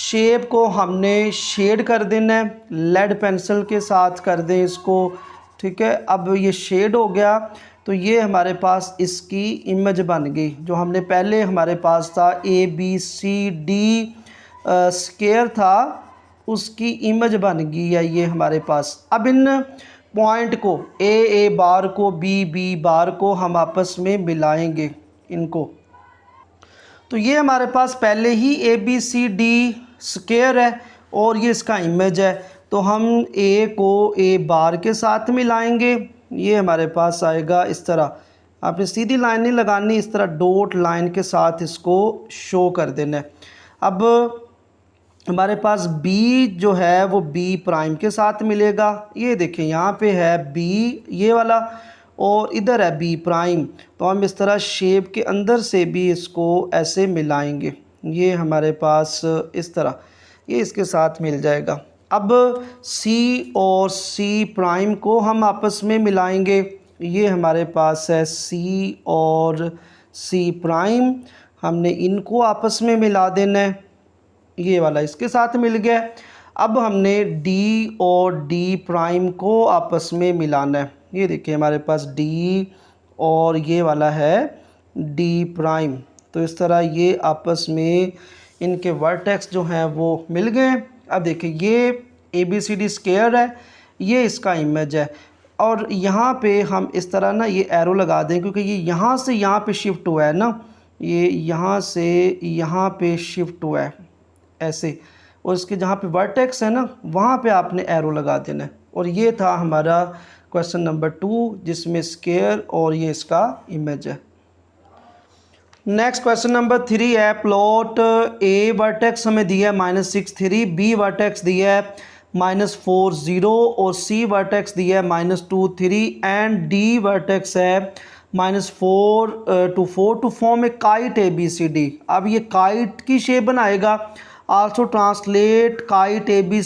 शेप को हमने शेड कर देना है, लेड पेंसिल के साथ कर दें इसको, ठीक है। अब ये शेड हो गया तो ये हमारे पास इसकी इमेज बन गई। जो हमने पहले हमारे पास था ABCD स्केयर था, उसकी इमेज बन गई है ये हमारे पास। अब इन पॉइंट को A बार को B बार को हम आपस में मिलाएंगे इनको। तो ये हमारे पास पहले ही ABCD स्केयर है और ये इसका इमेज है। तो हम A को A बार के साथ मिलाएंगे, ये हमारे पास आएगा इस तरह। आपने सीधी लाइन नहीं लगानी, इस तरह डॉट लाइन के साथ इसको शो कर देना है। अब हमारे पास बी जो है वो बी प्राइम के साथ मिलेगा। ये देखें यहाँ पे है बी ये वाला और इधर है बी प्राइम, तो हम इस तरह शेप के अंदर से भी इसको ऐसे मिलाएंगे। ये हमारे पास इस तरह ये इसके साथ मिल जाएगा। अब सी और सी प्राइम को हम आपस में मिलाएंगे। ये हमारे पास है सी और सी प्राइम, हमने इनको आपस में मिला देना है। ये वाला इसके साथ मिल गया। अब हमने डी और डी प्राइम को आपस में मिलाना है। ये देखिए हमारे पास डी और ये वाला है डी प्राइम, तो इस तरह ये आपस में इनके वर्टेक्स जो हैं वो मिल गए। अब देखिए ये A B C D square है, ये इसका इमेज है, और यहाँ पे हम इस तरह ना ये एरो लगा दें क्योंकि ये यहाँ से यहाँ पे शिफ्ट हुआ है ना, ये यहाँ से यहाँ पे शिफ्ट हुआ है ऐसे, और इसके जहाँ पे वर्टेक्स है ना वहाँ पे आपने एरो लगा देना है। और ये था हमारा क्वेश्चन नंबर 2 जिसमें स्क्वायर और ये इसका इमेज है। नेक्स्ट क्वेश्चन नंबर 3 है प्लॉट ए वर्टेक्स हमें दिया है -6 3, बी वर्टेक्स दिया है -4 0 और सी वर्टेक्स दिया है -2 3 एंड डी वर्टेक्स है -4 2 4 to form a kite A B C D. अब ये काइट की शेप बनाएगा। Also translate kite A B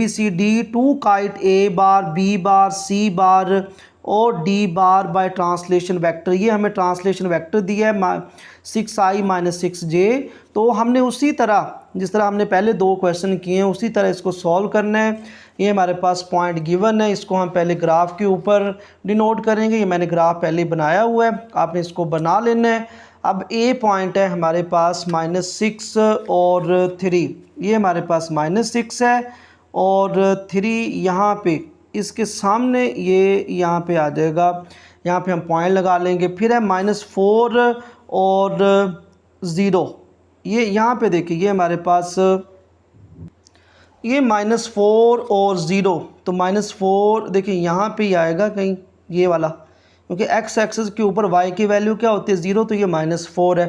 C D to kite A bar B bar C bar और D bar by translation vector. ये हमें translation vector दिया है 6i - 6j। तो हमने उसी तरह जिस तरह हमने पहले 2 क्वेश्चन किए हैं उसी तरह इसको सॉल्व करना है। ये हमारे पास पॉइंट गिवन है, इसको हम पहले ग्राफ के ऊपर डिनोट करेंगे। ये मैंने ग्राफ पहले बनाया हुआ है, आपने इसको बना लेना है। अब ए पॉइंट है हमारे पास -6 और 3, ये हमारे पास -6 है और 3 यहाँ पे इसके सामने ये यहाँ पे आ जाएगा, यहाँ पे हम पॉइंट लगा लेंगे। फिर है -4 और 0, ये यहाँ पे देखिए ये हमारे पास ये -4 और 0, तो -4 देखिए यहाँ पे ही आएगा कहीं ये वाला, क्योंकि एक्स एक्सिस के ऊपर y की वैल्यू क्या होती है 0, तो ये -4 है।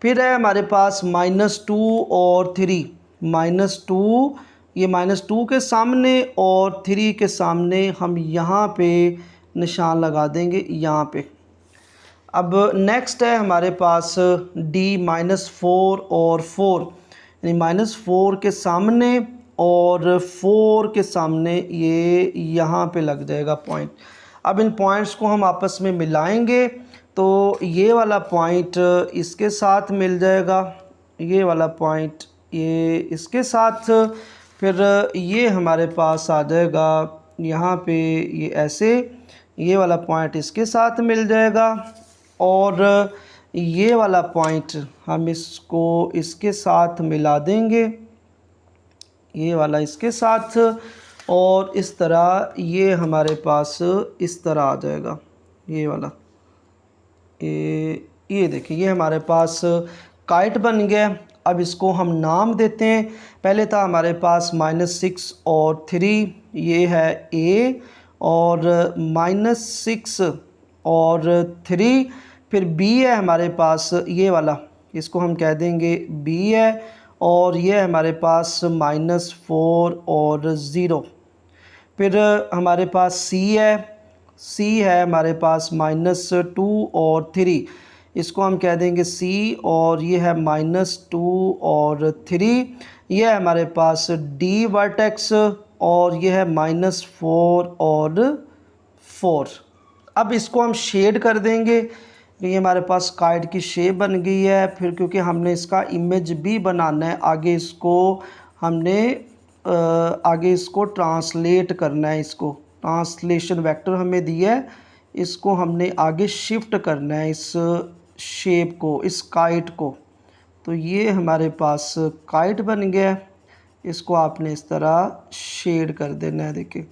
फिर है हमारे पास -2 और 3, -2 ये -2 के सामने और 3 के सामने हम यहाँ पे निशान लगा देंगे यहाँ पे। अब नेक्स्ट है हमारे पास D -4 और 4, यानी -4 के सामने और 4 के सामने ये यहाँ पे लग जाएगा पॉइंट। अब इन पॉइंट्स को हम आपस में मिलाएंगे तो ये वाला पॉइंट इसके साथ मिल जाएगा, ये वाला पॉइंट ये इसके साथ, फिर ये हमारे पास आ जाएगा यहाँ पे ये ऐसे, ये वाला पॉइंट इसके साथ मिल जाएगा और ये वाला पॉइंट हम इसको इसके साथ मिला देंगे, ये वाला इसके साथ, और इस तरह ये हमारे पास इस तरह आ जाएगा ये वाला। ये देखिए ये हमारे पास काइट बन गया। अब इसको हम नाम देते हैं। पहले था हमारे पास -6 और 3, ये है A, और -6 और 3, फिर B है हमारे पास ये वाला, इसको हम कह देंगे B है, और ये हमारे पास -4 और 0। फिर हमारे पास C है हमारे पास -2 और 3, इसको हम कह देंगे C, और ये है -2 और 3। ये है हमारे पास D वर्टेक्स और ये है -4 और 4। अब इसको हम शेड कर देंगे, ये हमारे पास काइट की शेप बन गई है। फिर क्योंकि हमने इसका इमेज भी बनाना है, आगे इसको ट्रांसलेट करना है, इसको ट्रांसलेशन वेक्टर हमें दिया है, इसको हमने आगे शिफ्ट करना है इस शेप को, इस काइट को। तो ये हमारे पास काइट बन गया, इसको आपने इस तरह शेड कर देना है। देखिए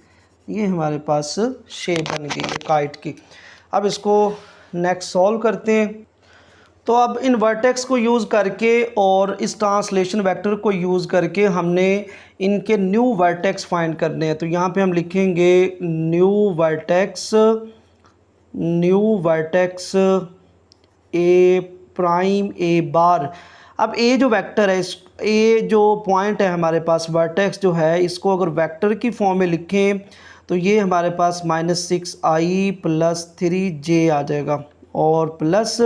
ये हमारे पास शेप बन गई है काइट की। अब इसको नेक्स्ट सॉल्व करते हैं। तो अब इन वर्टेक्स को यूज़ करके और इस ट्रांसलेशन वेक्टर को यूज़ करके हमने इनके न्यू वर्टेक्स फाइंड करने हैं। तो यहाँ पे हम लिखेंगे न्यू वर्टेक्स ए प्राइम ए बार। अब ए जो वेक्टर है ये जो पॉइंट है हमारे पास वर्टेक्स जो है, इसको अगर वेक्टर की फॉर्म में लिखें तो ये हमारे पास -6i + 3j आ जाएगा, और प्लस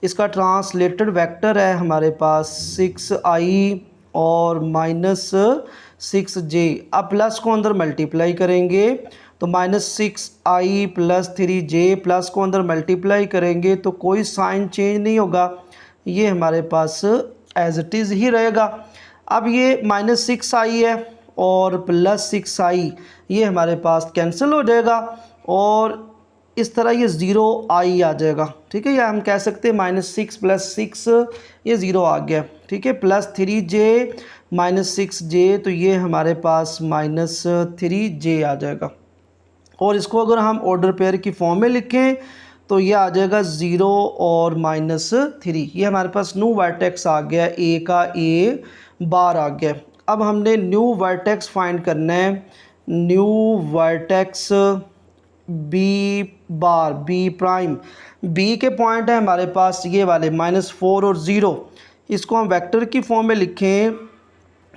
इसका ट्रांसलेटेड वेक्टर है हमारे पास 6i और -6j। अब प्लस को अंदर मल्टीप्लाई करेंगे तो -6i + 3j, प्लस को अंदर मल्टीप्लाई करेंगे तो कोई साइन चेंज नहीं होगा, ये हमारे पास एज इट इज़ ही रहेगा। अब ये -6i है और +6i, ये हमारे पास कैंसिल हो जाएगा और इस तरह ये 0i आ जाएगा। ठीक है, या हम कह सकते हैं -6 + 6 ये 0 आ गया। ठीक है, +3j -6j, तो ये हमारे पास -3j आ जाएगा। और इसको अगर हम ऑर्डर पेयर की फॉर्म में लिखें तो ये आ जाएगा 0 और -3। ये हमारे पास न्यू वर्टेक्स आ गया, ए का ए बार आ गया। अब हमने न्यू वर्टेक्स फाइंड करना है। New vertex B bar, B prime, B के पॉइंट है हमारे पास ये वाले -4 और 0। इसको हम वेक्टर की फॉर्म में लिखें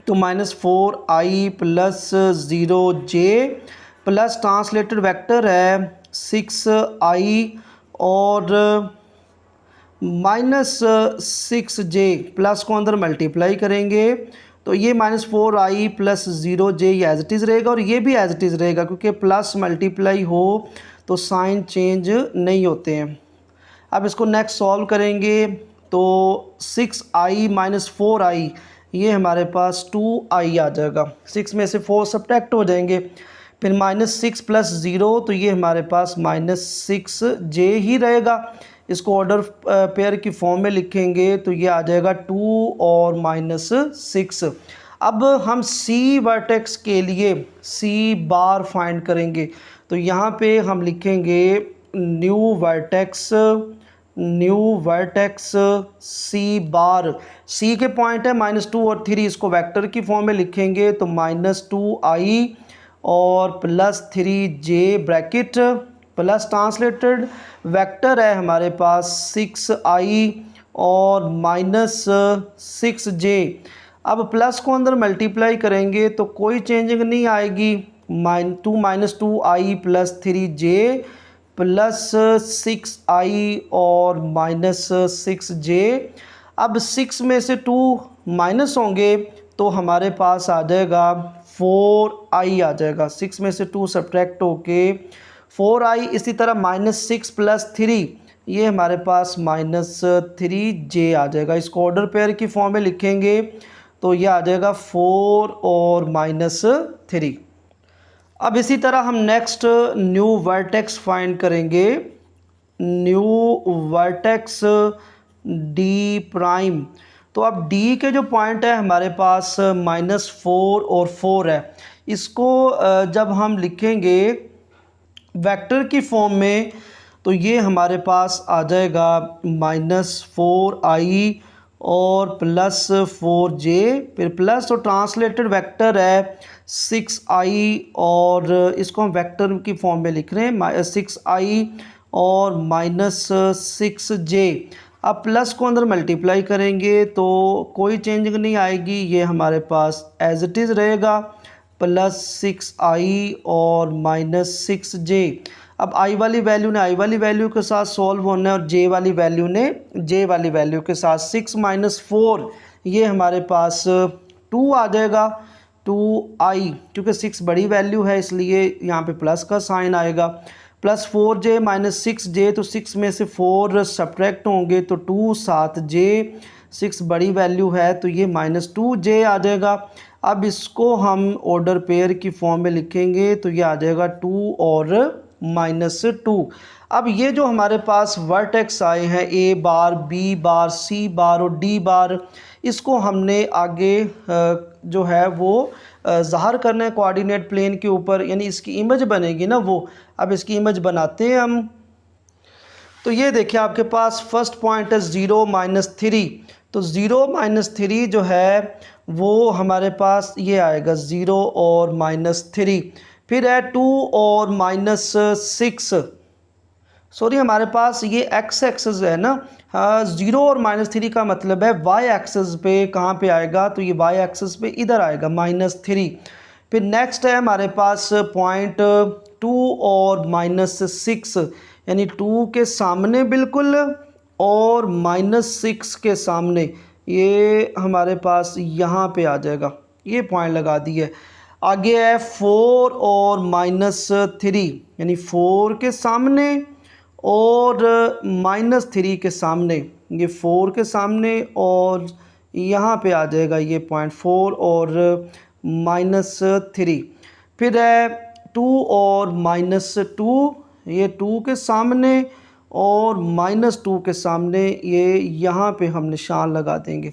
तो -4i + 0j plus translated vector है 6i और -6j, प्लस को अंदर मल्टीप्लाई करेंगे तो ये -4i + 0j ये एज इट इज़ रहेगा और ये भी एज इट इज़ रहेगा, क्योंकि प्लस मल्टीप्लाई हो तो साइन चेंज नहीं होते हैं। अब इसको नेक्स्ट सॉल्व करेंगे तो 6i - 4i ये हमारे पास 2i आ जाएगा। 6 में से 4 सब्ट्रैक्ट हो जाएंगे, फिर -6 + 0 तो ये हमारे पास -6j ही रहेगा। इसको ऑर्डर पेयर की फॉर्म में लिखेंगे तो ये आ जाएगा 2 और -6। अब हम सी वर्टेक्स के लिए सी बार फाइंड करेंगे तो यहाँ पे हम लिखेंगे न्यू वर्टेक्स सी बार। सी के पॉइंट है -2 और 3, इसको वेक्टर की फॉर्म में लिखेंगे तो -2i और +3j bracket plus translated vector है हमारे पास 6i और -6j। अब प्लस को अंदर मल्टीप्लाई करेंगे तो कोई चेंजिंग नहीं आएगी, -2i + 3j प्लस 6i और -6j। अब 6 में से 2 माइनस होंगे तो हमारे पास आ जाएगा 4i आ जाएगा। 6 में से 2 सब्ट्रैक्ट होके 4i, इसी तरह -6 + 3 ये हमारे पास -3j आ जाएगा। इसको ऑर्डर पेयर की फॉर्म में लिखेंगे तो ये आ जाएगा 4 और -3। अब इसी तरह हम नेक्स्ट न्यू वर्टेक्स फाइंड करेंगे। न्यू वर्टेक्स डी प्राइम, तो अब डी के जो पॉइंट है हमारे पास -4 और 4 है। इसको जब हम लिखेंगे वेक्टर की फॉर्म में तो ये हमारे पास आ जाएगा -4i और +4j, फिर प्लस और ट्रांसलेटेड वेक्टर है 6i और इसको हम वेक्टर की फॉर्म में लिख रहे हैं 6i और -6j। अब प्लस को अंदर मल्टीप्लाई करेंगे तो कोई चेंजिंग नहीं आएगी, ये हमारे पास एज इट इज़ रहेगा +6i और -6j। अब i वाली वैल्यू ने i वाली वैल्यू के साथ सॉल्व होना है और j वाली वैल्यू ने j वाली वैल्यू के साथ। 6 - 4 ये हमारे पास 2 आ जाएगा, 2i, क्योंकि 6 बड़ी वैल्यू है इसलिए यहाँ पे प्लस का साइन आएगा। +4j -6j, तो 6 में से 4 सब्ट्रैक्ट होंगे तो 2 7j, 6 बड़ी वैल्यू है तो ये -2j आ जाएगा। अब इसको हम ऑर्डर पेयर की फॉर्म में लिखेंगे तो ये आ जाएगा 2 और -2। अब ये जो हमारे पास वर्टेक्स आए हैं ए bar, B bar, C bar और डी बार, इसको हमने आगे जो है वो ज़ाहिर करना है कोऑर्डिनेट प्लेन के ऊपर, यानी इसकी इमेज बनेगी ना वो। अब इसकी इमेज बनाते हैं हम। तो ये देखिए आपके पास फर्स्ट पॉइंट है 0 - 3, तो 0 - 3 जो है वो हमारे पास ये आएगा 0 और -3। फिर है 2 और -6, सॉरी हमारे पास ये x एक्सिस है ना, हाँ, 0 और -3 का मतलब है वाई एक्सिस पे कहाँ पे आएगा, तो ये वाई एक्सिस पे इधर आएगा -3। फिर नेक्स्ट है हमारे पास पॉइंट 2 और -6, यानी 2 के सामने बिल्कुल और -6 के सामने, ये हमारे पास यहाँ पे आ जाएगा, ये पॉइंट लगा दिए। आगे है 4 और -3, यानी 4 के सामने और -3 के सामने, ये 4 के सामने और यहाँ पे आ जाएगा ये पॉइंट 4 और -3। फिर है 2 और -2, ये 2 के सामने और -2 के सामने, ये यहाँ पे हम निशान लगा देंगे।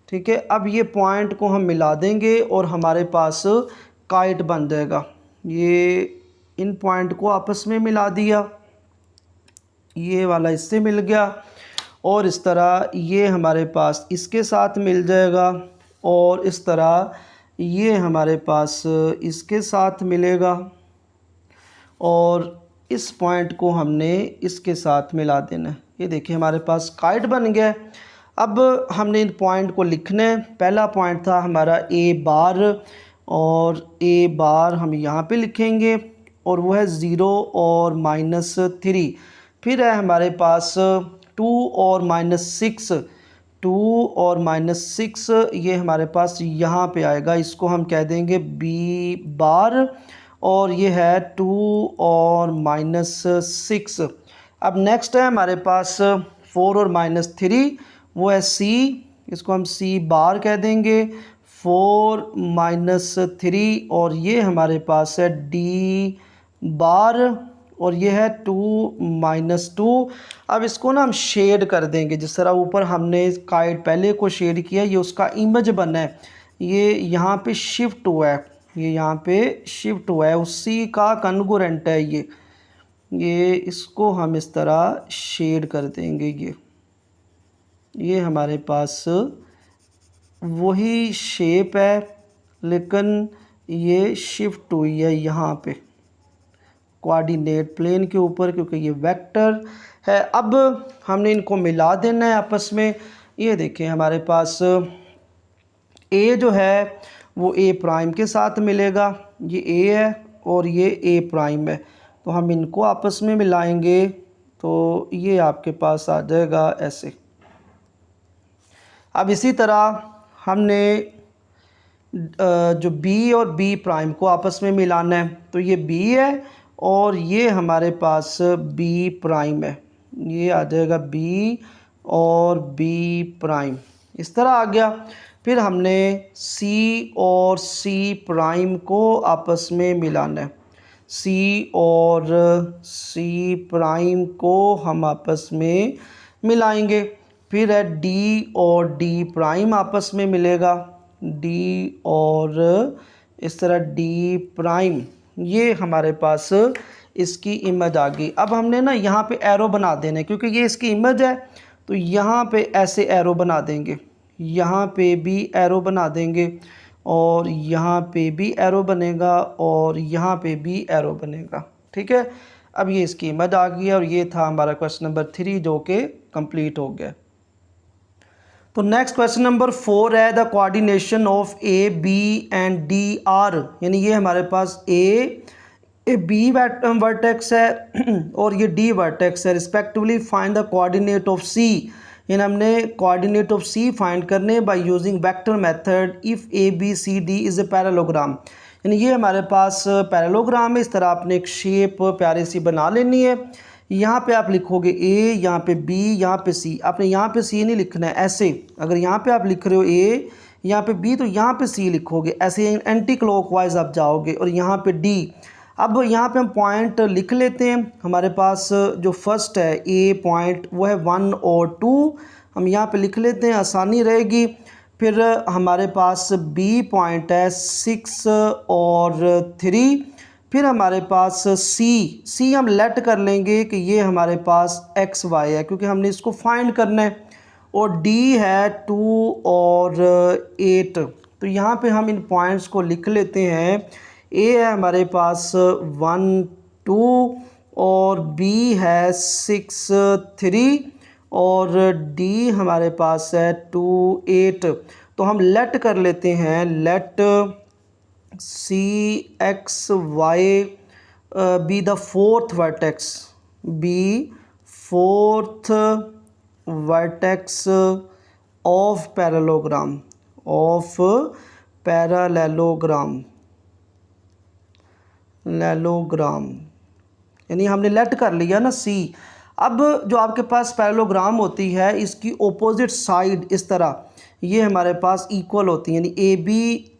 ठीक है, अब ये पॉइंट को हम मिला देंगे और हमारे पास काइट बन जाएगा। ये इन पॉइंट को आपस में मिला दिया, ये वाला इससे मिल गया और इस तरह ये हमारे पास इसके साथ मिल जाएगा और इस तरह ये हमारे पास इसके साथ मिलेगा और इस पॉइंट को हमने इसके साथ मिला देना है। ये देखिए हमारे पास काइट बन गया। अब हमने इन पॉइंट को लिखना है। पहला पॉइंट था हमारा ए बार और ए बार हम यहाँ पे लिखेंगे और वो है 0 और -3। फिर है हमारे पास 2 और -6, 2 और -6 ये हमारे पास यहाँ पे आएगा, इसको हम कह देंगे बी बार और ये है 2 और -6। अब नेक्स्ट है हमारे पास 4 और -3, वो है सी, इसको हम सी बार कह देंगे, 4 -3 और ये हमारे पास है डी बार और ये है 2 -2। अब इसको ना हम शेड कर देंगे, जिस तरह ऊपर हमने काइट पहले को शेड किया, ये उसका इमेज बना है, ये यहाँ पे शिफ्ट हुआ है, ये यहाँ पे शिफ्ट हुआ है, उसी का कन्गोरेंट है ये इसको हम इस तरह शेड कर देंगे। ये हमारे पास वही शेप है लेकिन ये शिफ्ट हुई है यहाँ पे कोऑर्डिनेट प्लेन के ऊपर, क्योंकि ये वेक्टर है। अब हमने इनको मिला देना है आपस में। ये देखें हमारे पास ए जो है वो ए प्राइम के साथ मिलेगा, ये ए है और ये ए प्राइम है, तो हम इनको आपस में मिलाएंगे तो ये आपके पास आ जाएगा ऐसे। अब इसी तरह हमने जो बी और बी प्राइम को आपस में मिलाना है, तो ये बी है और ये हमारे पास बी प्राइम है, ये आ जाएगा बी और बी प्राइम, इस तरह आ गया। फिर हमने सी और सी प्राइम को आपस में मिलाना है, सी और सी प्राइम को हम आपस में मिलाएंगे। फिर है डी और डी प्राइम आपस में मिलेगा, डी और इस तरह डी प्राइम, ये हमारे पास इसकी इमेज आ गई। अब हमने ना यहाँ पे एरो बना देना है, क्योंकि ये इसकी इमेज है, तो यहाँ पे ऐसे एरो बना देंगे, यहाँ पे भी एरो बना देंगे और यहाँ पे भी एरो बनेगा और यहाँ पे भी एरो बनेगा। ठीक है, अब ये इसकी इमेज आ गई और ये था हमारा क्वेश्चन नंबर 3 जो कि कंप्लीट हो गया। तो नेक्स्ट क्वेश्चन नंबर 4 है the coordination of A B and D are, यानी ये हमारे पास ए बी वर्टेक्स है और ये डी वर्टेक्स है respectively. Find the coordinate of C, यानी हमने कोऑर्डिनेट ऑफ सी फाइंड करने by using vector method if A B C D is a parallelogram, यानी ये हमारे पास पैरेललोग्राम है। इस तरह आपने एक शेप प्यारी सी बना लेनी है। यहाँ पे आप लिखोगे ए, यहाँ पे बी, यहाँ पे सी, आपने यहाँ पे सी नहीं लिखना है, ऐसे अगर यहाँ पे आप लिख रहे हो ए, यहाँ पे बी, तो यहाँ पे सी लिखोगे, ऐसे एंटी क्लॉकवाइज आप जाओगे और यहाँ पे डी। अब यहाँ पे हम पॉइंट लिख लेते हैं। हमारे पास जो फर्स्ट है ए पॉइंट वो है 1 और 2, हम यहाँ पे लिख लेते हैं, आसानी रहेगी। फिर हमारे पास बी पॉइंट है 6 और 3। फिर हमारे पास सी हम लेट कर लेंगे कि ये हमारे पास एक्स वाई है, क्योंकि हमने इसको फाइंड करना है। और डी है 2 और 8, तो यहाँ पे हम इन पॉइंट्स को लिख लेते हैं। ए है हमारे पास 1 2 और बी है 6 3 और डी हमारे पास है 2 8। तो हम लेट कर लेते हैं, let C X Y be the fourth vertex, be fourth vertex of parallelogram, of parallelogram, लेलोग्राम, यानी हमने लेट कर लिया ना सी। अब जो आपके पास पैरेललोग्राम होती है इसकी ऑपोजिट साइड इस तरह ये हमारे पास इक्वल होती है, यानी ए बी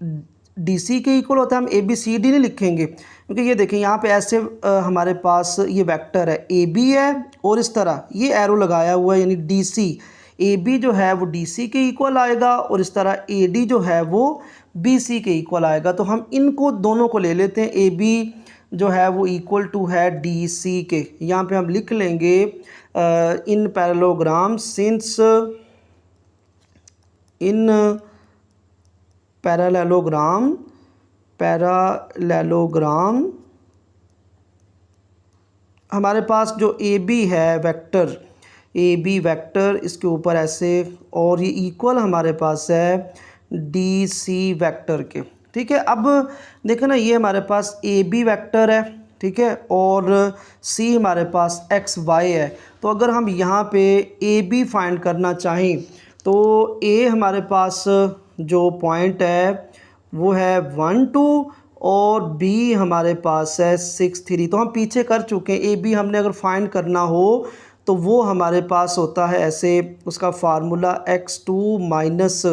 डी सी के इक्वल होता है। हम ए बी सी डी नहीं लिखेंगे क्योंकि ये देखें यहाँ पे ऐसे हमारे पास ये वेक्टर है, ए बी है और इस तरह ये एरो लगाया हुआ है, यानी डी सी, ए बी जो है वो डी सी के इक्वल आएगा और इस तरह ए डी जो है वो बी सी के इक्वल आएगा। तो हम इनको दोनों को ले लेते हैं, ए बी जो है वो इक्वल टू है डी सी के। यहाँ पे हम लिख लेंगे इन parallelogram, since in parallelogram, parallelogram हमारे पास जो ए बी है वेक्टर, ए बी वेक्टर इसके ऊपर ऐसे, और ये इक्वल हमारे पास है डी सी वेक्टर के। ठीक है, अब देखो ना ये हमारे पास ए बी वेक्टर है, ठीक है, और सी हमारे पास एक्स वाई है। तो अगर हम यहाँ पे ए बी फाइंड करना चाहें तो ए हमारे पास जो पॉइंट है वो है 1 2 और बी हमारे पास है 6 3। तो हम पीछे कर चुके हैं, ए बी हमने अगर फाइंड करना हो तो वो हमारे पास होता है ऐसे, उसका फार्मूला x2 माइनस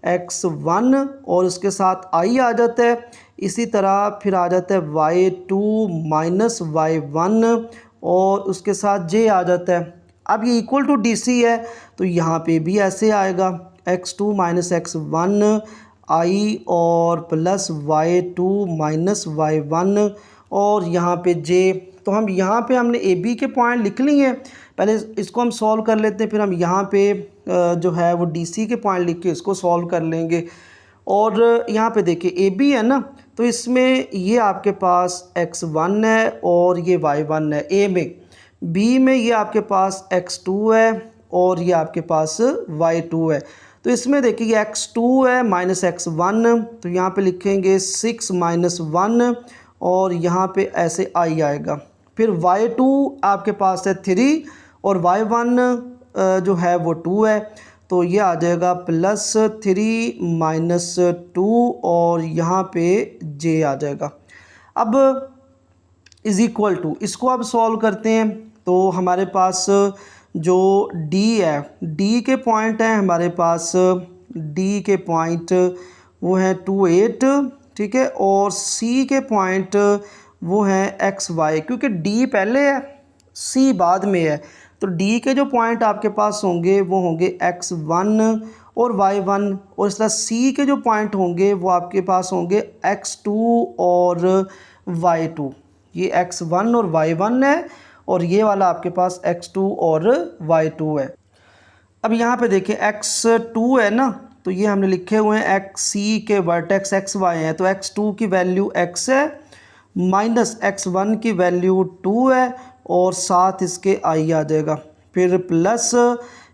x1 और उसके साथ i आ जाता है। इसी तरह फिर आ जाता है y2 माइनस y1 और उसके साथ j आ जाता है। अब ये इक्वल टू डी सी है तो यहाँ पे भी ऐसे आएगा, x2 माइनस x1 i और प्लस y2 माइनस y1 और यहाँ पे j। तो हम यहाँ पे हमने ए बी के पॉइंट लिख लिए हैं, पहले इसको हम सॉल्व कर लेते हैं, फिर हम यहाँ पे जो है वो डी सी के पॉइंट लिख के इसको सॉल्व कर लेंगे। और यहाँ पे देखिए ए बी है ना, तो इसमें ये आपके पास x1 है और ये y1 है ए में, बी में ये आपके पास x2 है और ये आपके पास y2 है। तो इसमें देखिए ये x2 है माइनस x1, तो यहाँ पे लिखेंगे 6 माइनस 1 और यहाँ पे ऐसे i आएगा। फिर y2 आपके पास है 3 और y1 जो है वो 2 है, तो ये आ जाएगा प्लस 3 माइनस 2 और यहाँ पे j आ जाएगा। अब इज़ इक्वल टू, इसको अब सॉल्व करते हैं तो हमारे पास जो d है, d के पॉइंट हैं हमारे पास, d के पॉइंट वो हैं 2 8, ठीक है, और c के पॉइंट वो हैं x y, क्योंकि d पहले है c बाद में है, तो d के जो पॉइंट आपके पास होंगे वो होंगे x1 और y1 और इस तरह c के जो पॉइंट होंगे वो आपके पास होंगे x2 और y2। ये x1 और y1 है और ये वाला आपके पास x2 और y2 है। अब यहाँ पे देखिए x2 है ना, तो ये हमने लिखे हुए हैं xc के वर्टेक्स xy हैं, तो x2 की वैल्यू x है माइनस x1 की वैल्यू 2 है और साथ इसके i आ जाएगा। फिर प्लस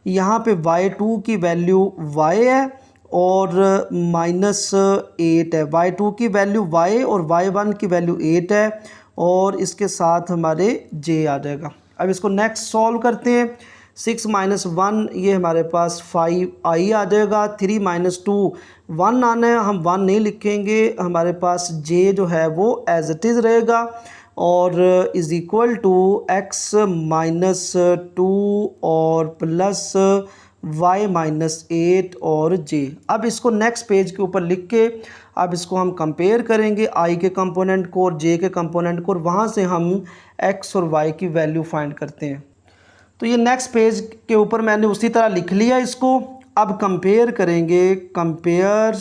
यहाँ पे y2 की वैल्यू y है और माइनस 8 है, y2 की वैल्यू y और y1 की वैल्यू 8 है और इसके साथ हमारे j आ जाएगा। अब इसको नेक्स्ट सॉल्व करते हैं, 6 माइनस 1 ये हमारे पास 5i आ जाएगा, 3 माइनस 2 1 आना है, हम 1 नहीं लिखेंगे, हमारे पास j जो है वो एज इट इज़ रहेगा और is equal to x minus 2 और प्लस y माइनस 8 और j। अब इसको नेक्स्ट पेज के ऊपर लिख के अब इसको हम कंपेयर करेंगे i के कंपोनेंट को और j के कंपोनेंट को और वहाँ से हम x और y की वैल्यू फाइंड करते हैं। तो ये नेक्स्ट पेज के ऊपर मैंने उसी तरह लिख लिया इसको। अब कंपेयर करेंगे, compare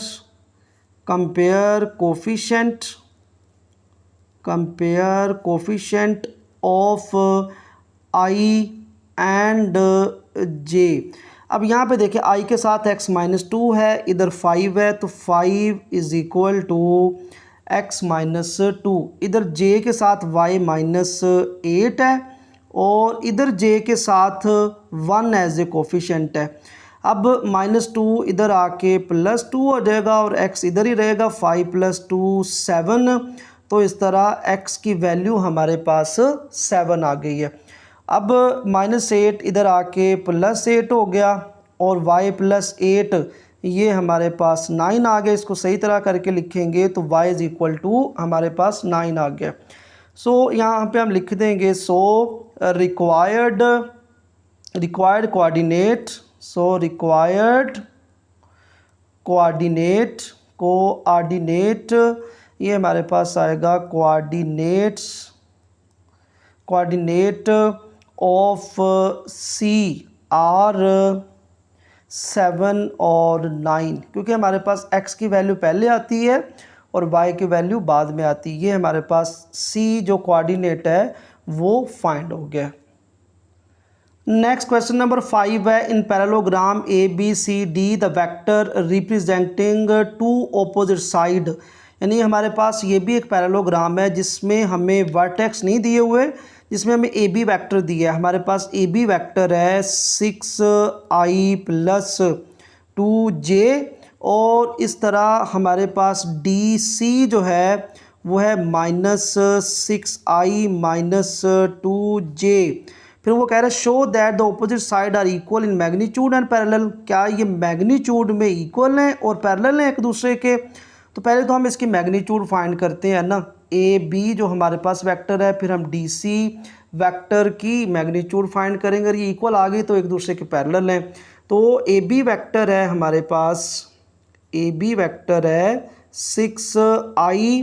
coefficient of i and j। अब यहाँ पे देखिए i के साथ x माइनस 2 है, इधर 5 है, तो 5 is equal to x minus 2, इधर j के साथ y माइनस 8 है और इधर j के साथ 1 एज ए कोफिशेंट है। अब -2 इधर आके +2 हो जाएगा और x इधर ही रहेगा, 5 + 2 7। तो इस तरह x की वैल्यू हमारे पास 7 आ गई है। अब -8 इधर आके +8 हो गया और y + 8 ये हमारे पास 9 आ गया। इसको सही तरह करके लिखेंगे तो y = हमारे पास 9 आ गया। सो यहाँ पे हम लिख देंगे रिक्वायर्ड कोऑर्डिनेट, कोऑर्डिनेट ये हमारे पास आएगा कोऑर्डिनेट ऑफ C आर 7 और 9, क्योंकि हमारे पास x की वैल्यू पहले आती है और y की वैल्यू बाद में आती है। ये हमारे पास C जो कोऑर्डिनेट है वो फाइंड हो गया। नेक्स्ट क्वेश्चन नंबर 5 है, इन parallelogram ABCD the vector representing two opposite side. यानी हमारे पास ये भी एक पैरेललोग्राम है जिसमें हमें वर्टेक्स नहीं दिए हुए, जिसमें हमें AB वेक्टर दिया है। हमारे पास AB वेक्टर है 6i + 2j और इस तरह हमारे पास DC जो है वो है -6i - 2j। फिर वो कह रहा है show that the opposite side are equal in magnitude and parallel. क्या ये मैग्नीट्यूड में इक्वल हैं और पैरेलल हैं एक दूसरे के? तो पहले तो हम इसकी मैग्नीट्यूड फाइंड करते हैं ना। AB जो हमारे पास वेक्टर है, फिर हम DC वेक्टर की मैग्नीट्यूड फाइंड करेंगे। ये इक्वल आ गई तो एक दूसरे के पैरेलल हैं। तो AB वेक्टर है हमारे पास, AB वेक्टर है 6i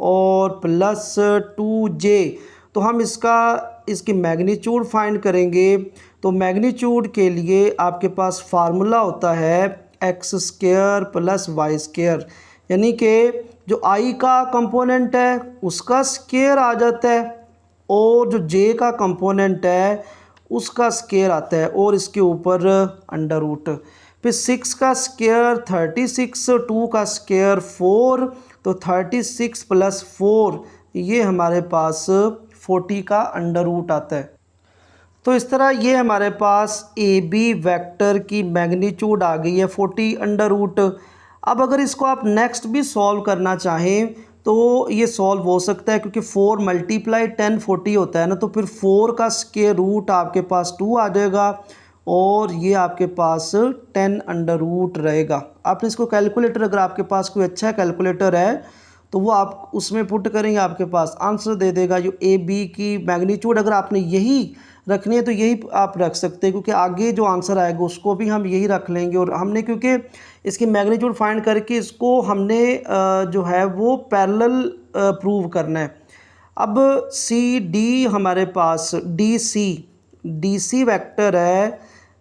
और +2j। तो हम इसकी मैग्नीट्यूड फाइंड करेंगे। तो मैग्नीट्यूड के लिए आपके पास फार्मूला होता है x² + y², यानी कि जो i का कंपोनेंट है उसका स्क्वायर आ जाता है और जो j का कंपोनेंट है उसका स्क्वायर आता है और इसके ऊपर √। फिर 6 का स्क्वायर 36, 2 का स्क्वायर 4, तो 36 + 4 ये हमारे पास 40 का √, आता है। तो इस तरह ये हमारे पास AB वेक्टर की मैग्नीट्यूड आ गई है 40 √। अब अगर इसको आप नेक्स्ट भी सॉल्व करना चाहें तो ये सॉल्व हो सकता है, क्योंकि 4 × 10 40 होता है ना। तो फिर 4 का स्क्वायर रूट आपके पास 2 आ जाएगा और ये आपके पास 10 रहेगा। आपने इसको कैलकुलेटर, अगर आपके पास कोई अच्छा कैलकुलेटर है तो वो आप उसमें पुट करेंगे, आपके पास आंसर दे देगा। जो AB की मैग्नीट्यूड अगर आपने यही रखनी है तो यही आप रख सकते हैं, क्योंकि आगे जो आंसर आएगा उसको भी हम यही रख लेंगे। और हमने क्योंकि इसकी मैग्नीट्यूड फाइंड करके इसको हमने जो है वो पैरेलल प्रूव करना है। अब CD हमारे पास DC वेक्टर है,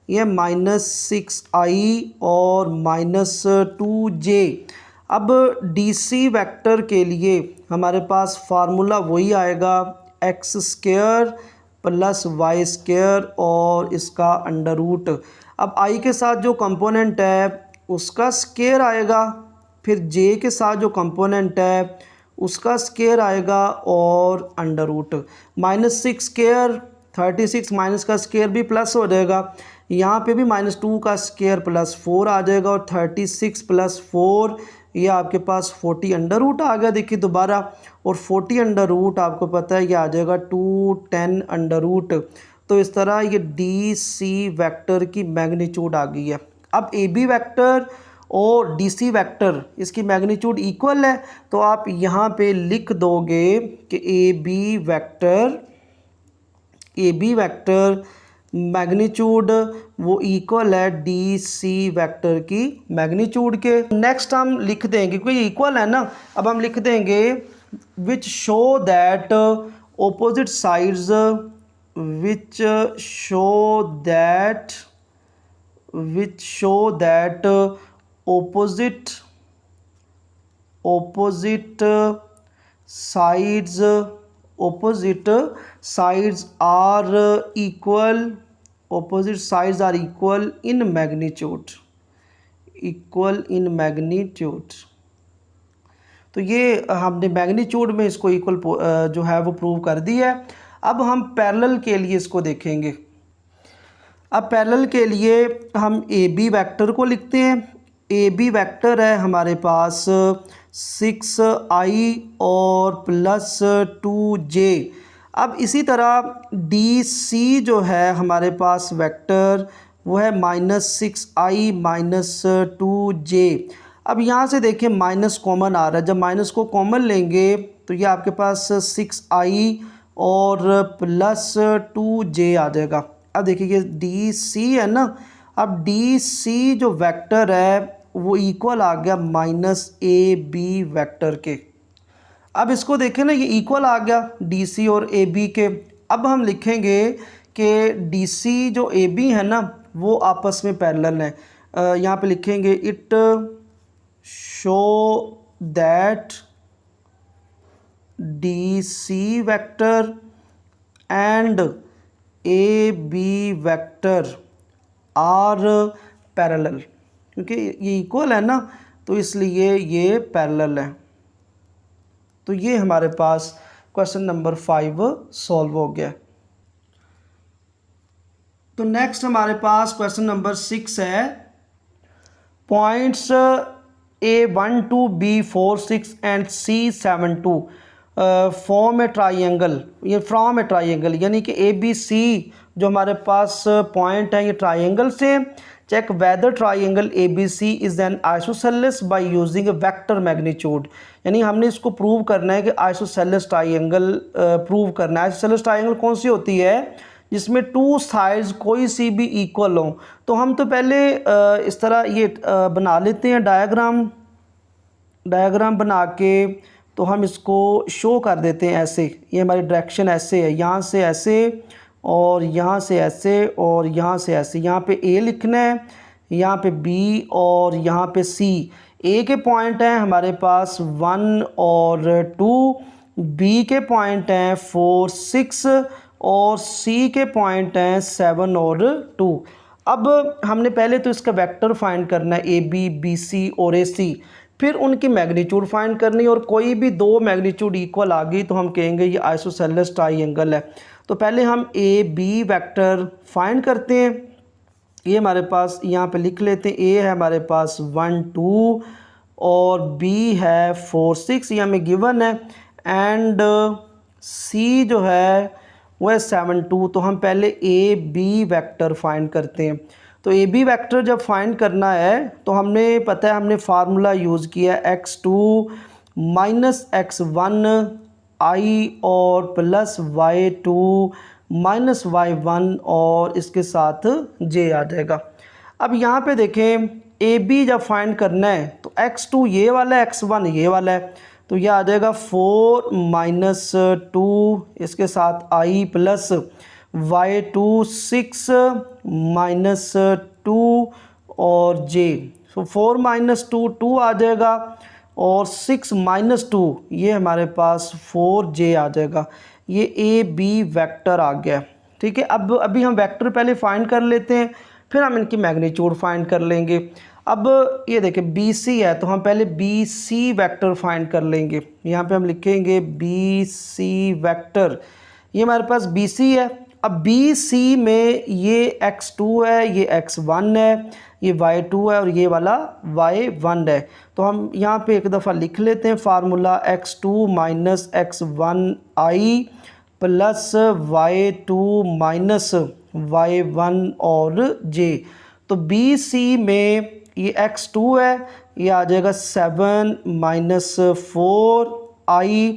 ये -6i और -2j। अब DC वेक्टर के लिए हमारे पास फार्मूला वही आएगा x² + y² और इसका √। अब i के साथ जो कंपोनेंट है उसका स्क्वायर आएगा, फिर j के साथ जो कंपोनेंट है उसका स्क्वायर आएगा और √। -6² 36 माइनस का स्क्वायर भी प्लस हो जाएगा। यहाँ पे भी -2 का स्क्वायर +4 आ जाएगा और 36 + 4 ये आपके पास 40 आ गया। देखिए दोबारा, और 40 आपको पता है ये आ जाएगा 210 तो इस तरह ये DC वेक्टर की मैग्नीट्यूड आ गई है। अब AB वेक्टर और DC वेक्टर इसकी मैग्नीट्यूड इक्वल है, तो आप यहाँ पे लिख दोगे कि AB वेक्टर मैग्नीट्यूड वो इक्वल है DC वेक्टर की मैग्नीट्यूड के। नेक्स्ट हम लिख देंगे, क्योंकि ये इक्वल है ना। अब हम लिख देंगे which show that opposite sides opposite sides are equal in magnitude, तो ये हमने मैग्नीट्यूड में इसको इक्वल जो है वो प्रूव कर दी है। अब हम पैरेलल के लिए इसको देखेंगे। अब पैरेलल के लिए हम ए बी वैक्टर को लिखते हैं। ए बी वैक्टर है हमारे पास 6i और प्लस 2j। अब इसी तरह डी सी जो है हमारे पास वेक्टर वो है -6i -2j। अब यहाँ से देखिए माइनस कॉमन आ रहा है, जब माइनस को कॉमन लेंगे तो ये आपके पास 6i और प्लस 2j आ जाएगा। अब देखिए ये डी सी है ना, अब डी सी जो वेक्टर है वो इक्वल आ गया -ए बी वेक्टर के। अब इसको देखें ना, ये इक्वल आ गया डी सी और ए बी के। अब हम लिखेंगे कि डी सी जो ए बी है ना वो आपस में पैरेलल है। यहाँ पे लिखेंगे it show that D C vector and A B vector are parallel, क्योंकि ये इक्वल है ना तो इसलिए ये पैरेलल है। तो ये हमारे पास क्वेश्चन नंबर 5 सॉल्व हो गया। तो नेक्स्ट हमारे पास क्वेश्चन नंबर 6 है। Points A12 B46 and C72 form a triangle, ये फ्रॉम ए ट्राइंगल, यानी कि ABC जो हमारे पास पॉइंट है ये ट्राइंगल से। Check whether triangle ABC is an isosceles by using a vector magnitude, यानी हमने इसको प्रूव करना है कि आइसोसेलेस ट्राइंगल प्रूव करना है। आइसोसेलेस ट्राइंगल कौन सी होती है? जिसमें टू साइड्स कोई सी भी इक्वल हो। तो हम तो पहले इस तरह ये बना लेते हैं डायग्राम बना के, तो हम इसको शो कर देते हैं ऐसे। ये हमारी डायरेक्शन ऐसे है, यहाँ से ऐसे और यहाँ से ऐसे और यहाँ से ऐसे। यहाँ पे A लिखना है, यहाँ पे B और यहाँ पे C। A के पॉइंट हैं हमारे पास 1 और 2, B के पॉइंट हैं 4, 6 और C के पॉइंट हैं 7 और 2। अब हमने पहले तो इसका वेक्टर फाइंड करना है AB, BC और AC, फिर उनकी मैग्नीट्यूड फाइंड करनी है। और कोई भी दो मैग्नीट्यूड इक्वल आ गई तो हम कहेंगे ये आइसोसेलेस ट्राइंगल है। तो पहले हम AB वेक्टर फाइंड करते हैं। ये हमारे पास यहाँ पे लिख लेते हैं, A है हमारे पास 1, 2 और B है 4, 6, ये हमें गिवन है। एंड C जो है वो है 7, 2। तो हम पहले AB वेक्टर फाइंड करते हैं। तो AB वेक्टर जब फाइंड करना है तो हमने पता है हमने फार्मूला यूज़ किया x2 माइनस x1 i और प्लस y2 माइनस y1 और इसके साथ j आ जाएगा। अब यहाँ पे देखें AB जब फाइंड करना है तो x2 ये वाला है, x1 ये वाला है, तो यह आ जाएगा 4 माइनस 2 इसके साथ i प्लस y2 6 माइनस 2 और j। सो 4 माइनस 2 2 आ जाएगा और 6 माइनस 2 ये हमारे पास 4j आ जाएगा। ये AB वेक्टर आ गया। ठीक है, अब अभी हम वेक्टर पहले फाइंड कर लेते हैं, फिर हम इनकी मैग्नीट्यूड फाइंड कर लेंगे। अब ये देखिए BC है तो हम पहले BC वेक्टर फाइंड कर लेंगे। यहाँ पे हम लिखेंगे BC वेक्टर, ये हमारे पास BC है। अब BC में ये x2 है, ये x1 है, ये y2 है और ये वाला y1 है। तो हम यहाँ पे एक दफ़ा लिख लेते हैं formula x2 minus x1 i plus y2 minus y1 और j। तो BC में ये x2 है, ये आ जाएगा 7 माइनस 4 i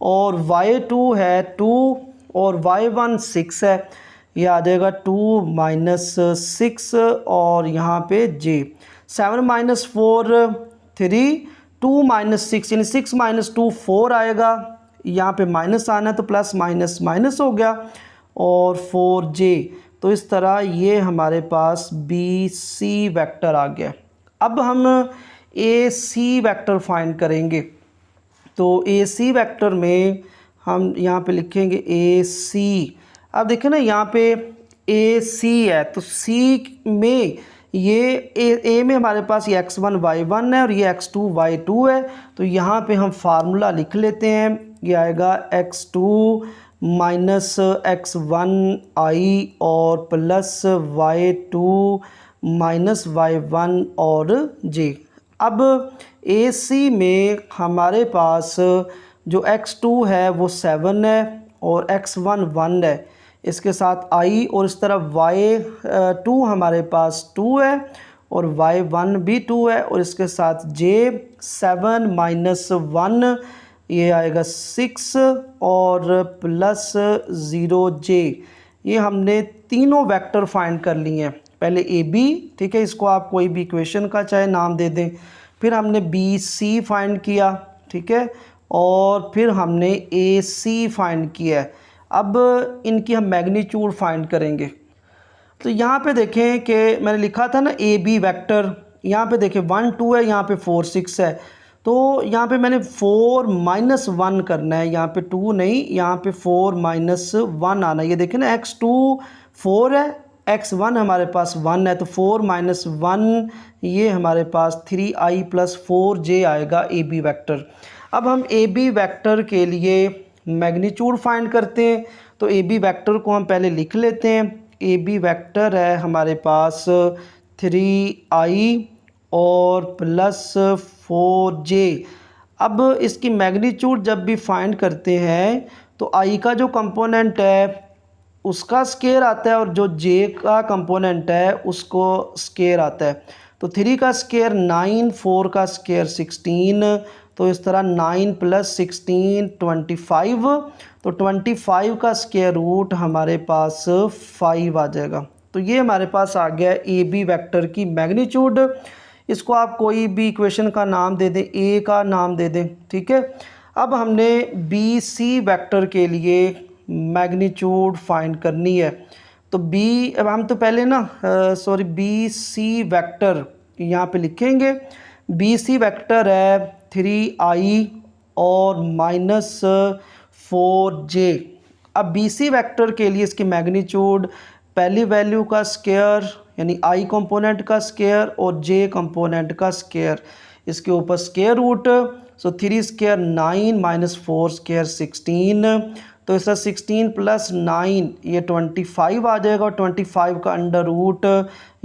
और y2 है 2 और y1 6 है, ये आ जाएगा 2 माइनस 6 और यहाँ पे j। 7 माइनस 4 3, 2 माइनस 6 यानी 6 माइनस 2 4 आएगा, यहाँ पे माइनस आना है तो प्लस माइनस माइनस हो गया और 4j। तो इस तरह ये हमारे पास BC वेक्टर आ गया। अब हम AC वेक्टर फाइंड करेंगे। तो AC वेक्टर में हम यहाँ पे लिखेंगे AC। अब देखें ना यहाँ पे AC है तो C में ये A में हमारे पास ये x1 y1 है और ये x2 y2 है। तो यहाँ पे हम फार्मूला लिख लेते हैं, ये आएगा x2 माइनस x1 i और प्लस y2 माइनस y1 और j। अब AC में हमारे पास जो x2 है वो 7 है और x1 1 है, इसके साथ i, और इस तरफ y2 हमारे पास 2 है और y1 भी 2 है, और इसके साथ j 7 माइनस 1 ये आएगा 6 और प्लस 0j। ये हमने तीनों वेक्टर फाइंड कर लिए हैं। पहले ए बी, ठीक है, इसको आप कोई भी इक्वेशन का चाहे नाम दे दें। फिर हमने बी सी फाइंड किया, ठीक है, और फिर हमने ए सी फाइंड किया है। अब इनकी हम मैग्नीट्यूड फाइंड करेंगे। तो यहाँ पे देखें कि मैंने लिखा था ना ए बी वैक्टर, यहाँ पे देखें 1 2 है, यहाँ पे 4 6 है। तो यहाँ पे मैंने 4 माइनस 1 करना है, यहाँ पे 2 नहीं, यहाँ पे 4 माइनस 1 आना है। ये देखें ना x2 4 है, x1 हमारे पास 1 है, तो 4 माइनस 1 ये हमारे पास 3i प्लस 4j आएगा ए बी वैक्टर। अब हम ए बी वैक्टर के लिए मैग्नीट्यूड फाइंड करते हैं। तो ए बी वैक्टर को हम पहले लिख लेते हैं। ए बी वैक्टर है हमारे पास 3i और प्लस 4j। अब इसकी मैग्नीट्यूड जब भी फाइंड करते हैं तो i का जो कंपोनेंट है उसका स्केयर आता है और जो j का कंपोनेंट है उसको स्केयर आता है। तो 3 का स्केयर 9, 4 का स्केयर 16, तो इस तरह 9 प्लस 16 25, तो 25 का स्केयर रूट हमारे पास 5 आ जाएगा। तो ये हमारे पास आ गया ए बी वैक्टर की मैग्नीट्यूड। इसको आप कोई भी इक्वेशन का नाम दे दें, ए का नाम दे दें, ठीक है। अब हमने बी सी वैक्टर के लिए मैग्नीट्यूड फाइंड करनी है। तो बी, अब हम तो पहले ना बी सी वैक्टर यहाँ पे लिखेंगे। बी सी वैक्टर है 3i और माइनस 4j। अब बी सी वैक्टर के लिए इसकी मैग्नीट्यूड पहली वैल्यू का स्केयर यानी i कंपोनेंट का स्केयर और j कंपोनेंट का स्केयर, इसके ऊपर स्केयर रूट। सो 3 स्केयर 9 माइनस 4 स्केयर 16, तो इसका 16 प्लस 9 ये 25 आ जाएगा और 25 का अंडर रूट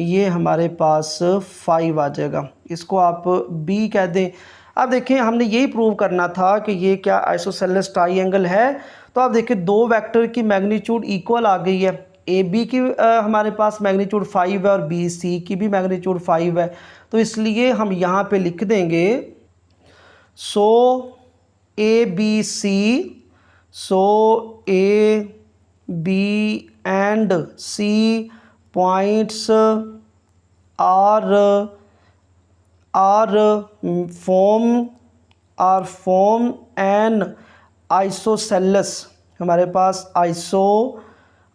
ये हमारे पास 5 आ जाएगा। इसको आप b कह दें। अब देखिए हमने यही प्रूव करना था कि ये क्या आइसोसेलेस ट्राइंगल है। तो आप देखिए दो वेक्टर की मैग्नीट्यूड इक्वल आ गई है। ए बी की हमारे पास मैग्नीट्यूड 5 है और बी सी की भी मैग्नीट्यूड 5 है। तो इसलिए हम यहाँ पे लिख देंगे so A B C, so A B and C points form an isosceles. हमारे पास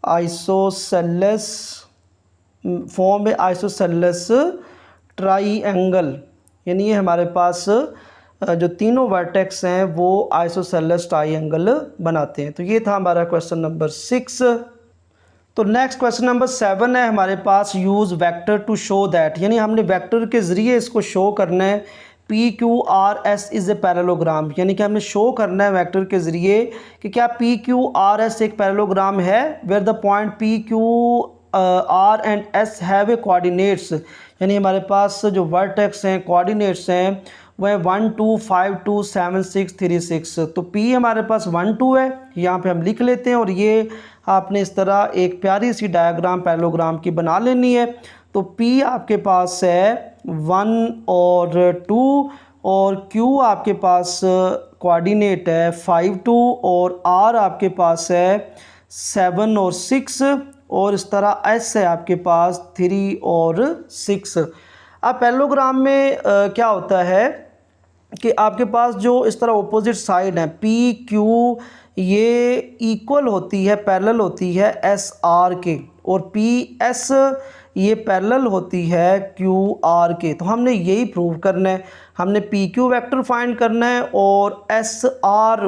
आइसोसेलेस फॉर्म है आइसोसेलेस ट्राइंगल, यानी ये हमारे पास जो तीनों वर्टेक्स हैं वो आइसोसेलेस ट्राइंगल बनाते हैं। तो ये था हमारा क्वेश्चन नंबर 6। तो नेक्स्ट क्वेश्चन नंबर 7 है हमारे पास, use vector to show that, यानी हमने वेक्टर के ज़रिए इसको शो करना है P Q R S is a parallelogram, यानी कि हमने शो करना है वेक्टर के ज़रिए कि क्या पी क्यू आर एस एक पैरेललोग्राम है where the point P Q R and S have a coordinates, यानी हमारे पास जो वर्टेक्स हैं कोऑर्डिनेट्स हैं वह 1 2 5 2 7 6 3 6। तो P हमारे पास 1 2 है, यहाँ पे हम लिख लेते हैं और ये आपने इस तरह एक प्यारी सी डायग्राम पैरेललोग्राम की बना लेनी है। तो P आपके पास है 1 और 2 और Q आपके पास कोऑर्डिनेट है 5 2 और R आपके पास है 7 और 6 और इस तरह S है आपके पास 3 और 6। अब पैरेललोग्राम में क्या होता है कि आपके पास जो इस तरह ऑपोजिट साइड है पी क्यू ये इक्वल होती है, पैरेलल होती है एस आर के, और पी एस ये पैरेलल होती है क्यू आर के। तो हमने यही प्रूव करना है, हमने पी क्यू वैक्टर फाइंड करना है और एस आर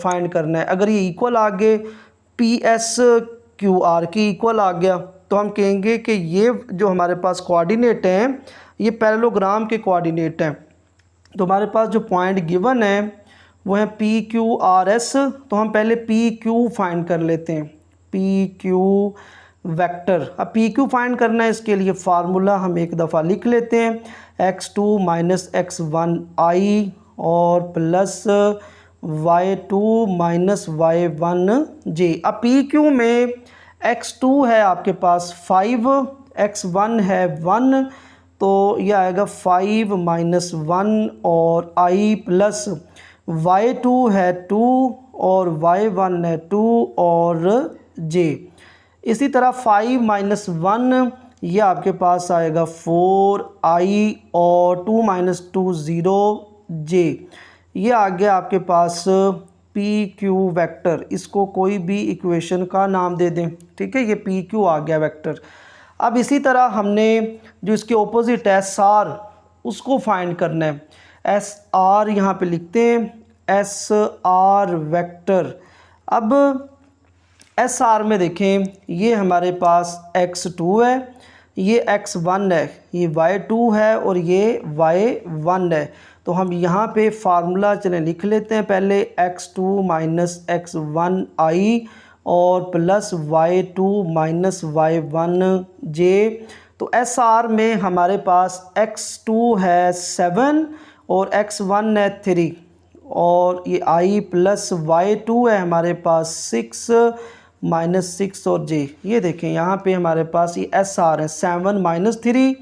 फाइंड करना है। अगर ये इक्वल आ गए, पी एस क्यू आर के इक्वल आ गया, तो हम कहेंगे कि ये जो हमारे पास कोऑर्डिनेट हैं ये पैरेललोग्राम के कोऑर्डिनेट हैं। तो हमारे पास जो पॉइंट गिवन है वो है पी क्यू आर एस। तो हम पहले पी क्यू फाइंड कर लेते हैं, पी क्यू वेक्टर। अब पी क्यू फाइंड करना है, इसके लिए फार्मूला हम एक दफ़ा लिख लेते हैं, x2 माइनस x1 आई और plus y2 minus y1 j। अब पी क्यू में x2 है आपके पास 5, x1 है 1, तो यह आएगा 5 माइनस 1 और i प्लस y2 है 2 और y1 है 2 और j। इसी तरह 5 माइनस 1 ये आपके पास आएगा 4i और 2 माइनस 2 0 j। ये आ गया आपके पास पी क्यू वेक्टर। इसको कोई भी इक्वेशन का नाम दे दें, ठीक है, ये पी क्यू आ गया वेक्टर। अब इसी तरह हमने जो इसके ऑपोजिट है एस आर, उसको फाइंड करना है। एस आर यहाँ पर लिखते हैं, एस आर वेक्टर। अब एस आर में देखें, ये हमारे पास x2 है, ये x1 है, ये y2 है और ये y1 है। तो हम यहाँ पे फार्मूला चलें लिख लेते हैं, पहले x2 माइनस x1 आई और plus y2 minus y1 j। तो एस आर में हमारे पास x2 है 7 और x1 है 3 और ये i प्लस y2 है हमारे पास 6 माइनस 6 और j। ये देखें यहाँ पे हमारे पास ये एस आर है 7 माइनस 3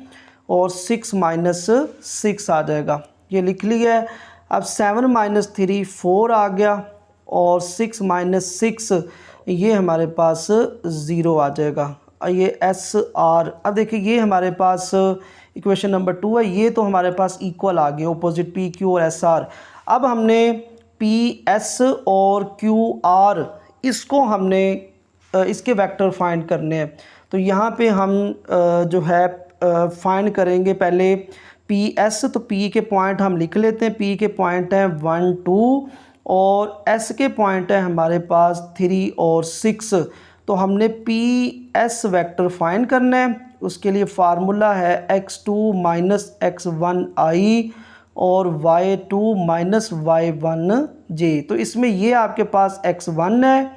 और 6 माइनस 6 आ जाएगा, ये लिख लिया है। अब 7 माइनस 3 4 आ गया और 6 माइनस 6 ये हमारे पास 0 आ जाएगा, ये एस आर। अब देखिए ये हमारे पास इक्वेशन नंबर 2 है, ये तो हमारे पास इक्वल आ गया, अपोजिट पी क्यू और एस आर। अब हमने पी एस और क्यू आर, इसको हमने इसके वेक्टर फाइंड करने हैं। तो यहाँ पे हम जो है फाइंड करेंगे पहले पी एस। तो पी के पॉइंट हम लिख लेते हैं, पी के पॉइंट हैं 1 2 और एस के पॉइंट है हमारे पास 3 और 6। तो हमने पी एस वेक्टर फाइंड करना है, उसके लिए फार्मूला है x2 माइनस x1 आई और y2 माइनस y1 j। तो इसमें ये आपके पास x1 है,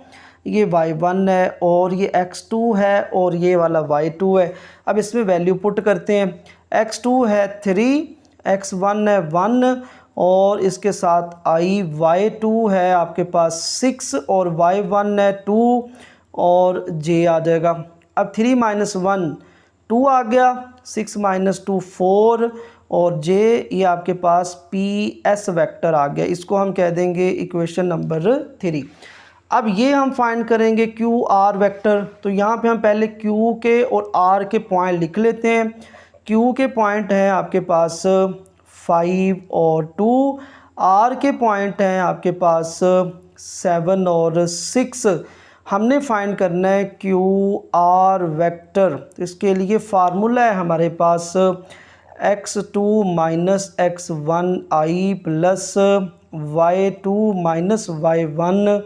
ये y1 है और ये x2 है और ये वाला y2 है। अब इसमें वैल्यू पुट करते हैं, x2 है 3, x1 है 1 और इसके साथ i, y2 है आपके पास 6 और y1 है 2 और j आ जाएगा। अब 3 माइनस 1 2 आ गया, 6 माइनस 2 4 और j, ये आपके पास पी एस वेक्टर आ गया। इसको हम कह देंगे इक्वेशन नंबर 3। अब ये हम फाइंड करेंगे क्यू आर वेक्टर। तो यहाँ पे हम पहले क्यू के और आर के पॉइंट लिख लेते हैं। क्यू के पॉइंट हैं आपके पास 5 और 2, आर के पॉइंट हैं आपके पास 7 और 6। हमने फाइंड करना है क्यू आर वेक्टर। तो इसके लिए फार्मूला है हमारे पास x2 माइनस x1 आई प्लस y2 माइनस y1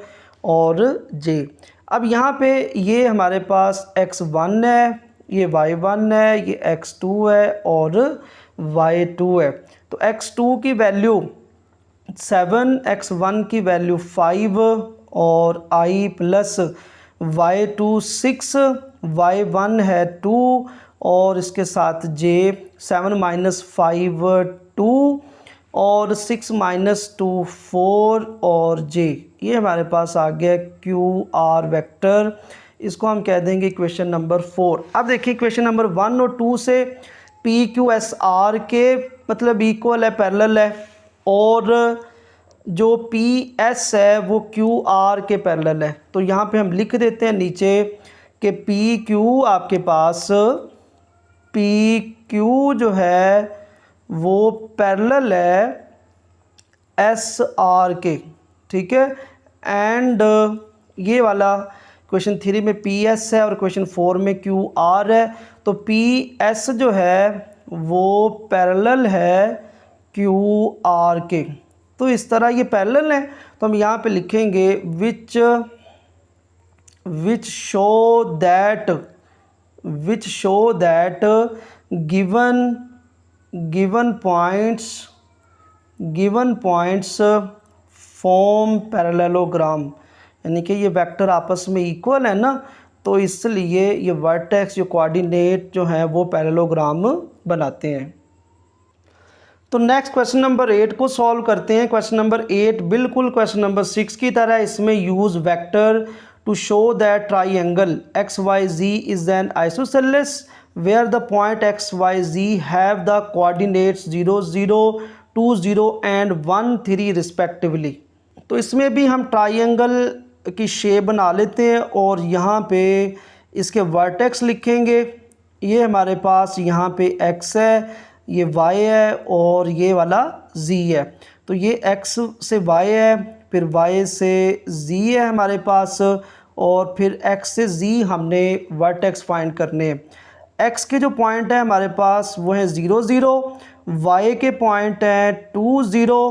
और j। अब यहाँ पे ये हमारे पास x1 है, ये y1 है, ये x2 है और y2 है। तो x2 की वैल्यू 7, x1 की वैल्यू 5 और i प्लस y2 6, y1 है 2 और इसके साथ j। 7 माइनस 5 2 और 6 माइनस 2 4 और j। ये हमारे पास आ गया क्यू आर वेक्टर। इसको हम कह देंगे इक्वेशन नंबर 4। अब देखिए इक्वेशन नंबर 1 और 2 से पी क्यू एस आर के मतलब इक्वल है, पैरेलल है, और जो पी एस है वो क्यू आर के पैरेलल है। तो यहाँ पे हम लिख देते हैं नीचे कि पी क्यू आपके पास, पी क्यू जो है वो पैरेलल है एस आर के, ठीक है। एंड ये वाला क्वेश्चन 3 में पी एस है और क्वेश्चन 4 में क्यू आर है। तो पी एस जो है वो पैरेलल है क्यू आर के। तो इस तरह ये पैरेलल है, तो हम यहाँ पे लिखेंगे which show that given points form parallelogram, यानी कि ये वेक्टर आपस में इक्वल है ना, तो इसलिए ये वर्टेक्स जो कोऑर्डिनेट जो हैं वो पैरेललोग्राम बनाते हैं। तो नेक्स्ट क्वेश्चन नंबर 8 को सॉल्व करते हैं। क्वेश्चन नंबर 8 बिल्कुल क्वेश्चन नंबर 6 की तरह, इसमें use vector to show that triangle X Y ji is an isosceles where the point X Y Z have the coordinates 0 0 2 0 and 1 3 respectively. तो इसमें भी हम ट्राइंगल की शेप बना लेते हैं और यहाँ पे इसके वर्टेक्स लिखेंगे। ये हमारे पास यहाँ पे x है, ये y है और ये वाला z है। तो ये x से y है, फिर y से z है हमारे पास, और फिर x से z हमने वर्टेक्स फाइंड करने हैं। x के जो पॉइंट है हमारे पास वो है 0 0, y के पॉइंट हैं 2 0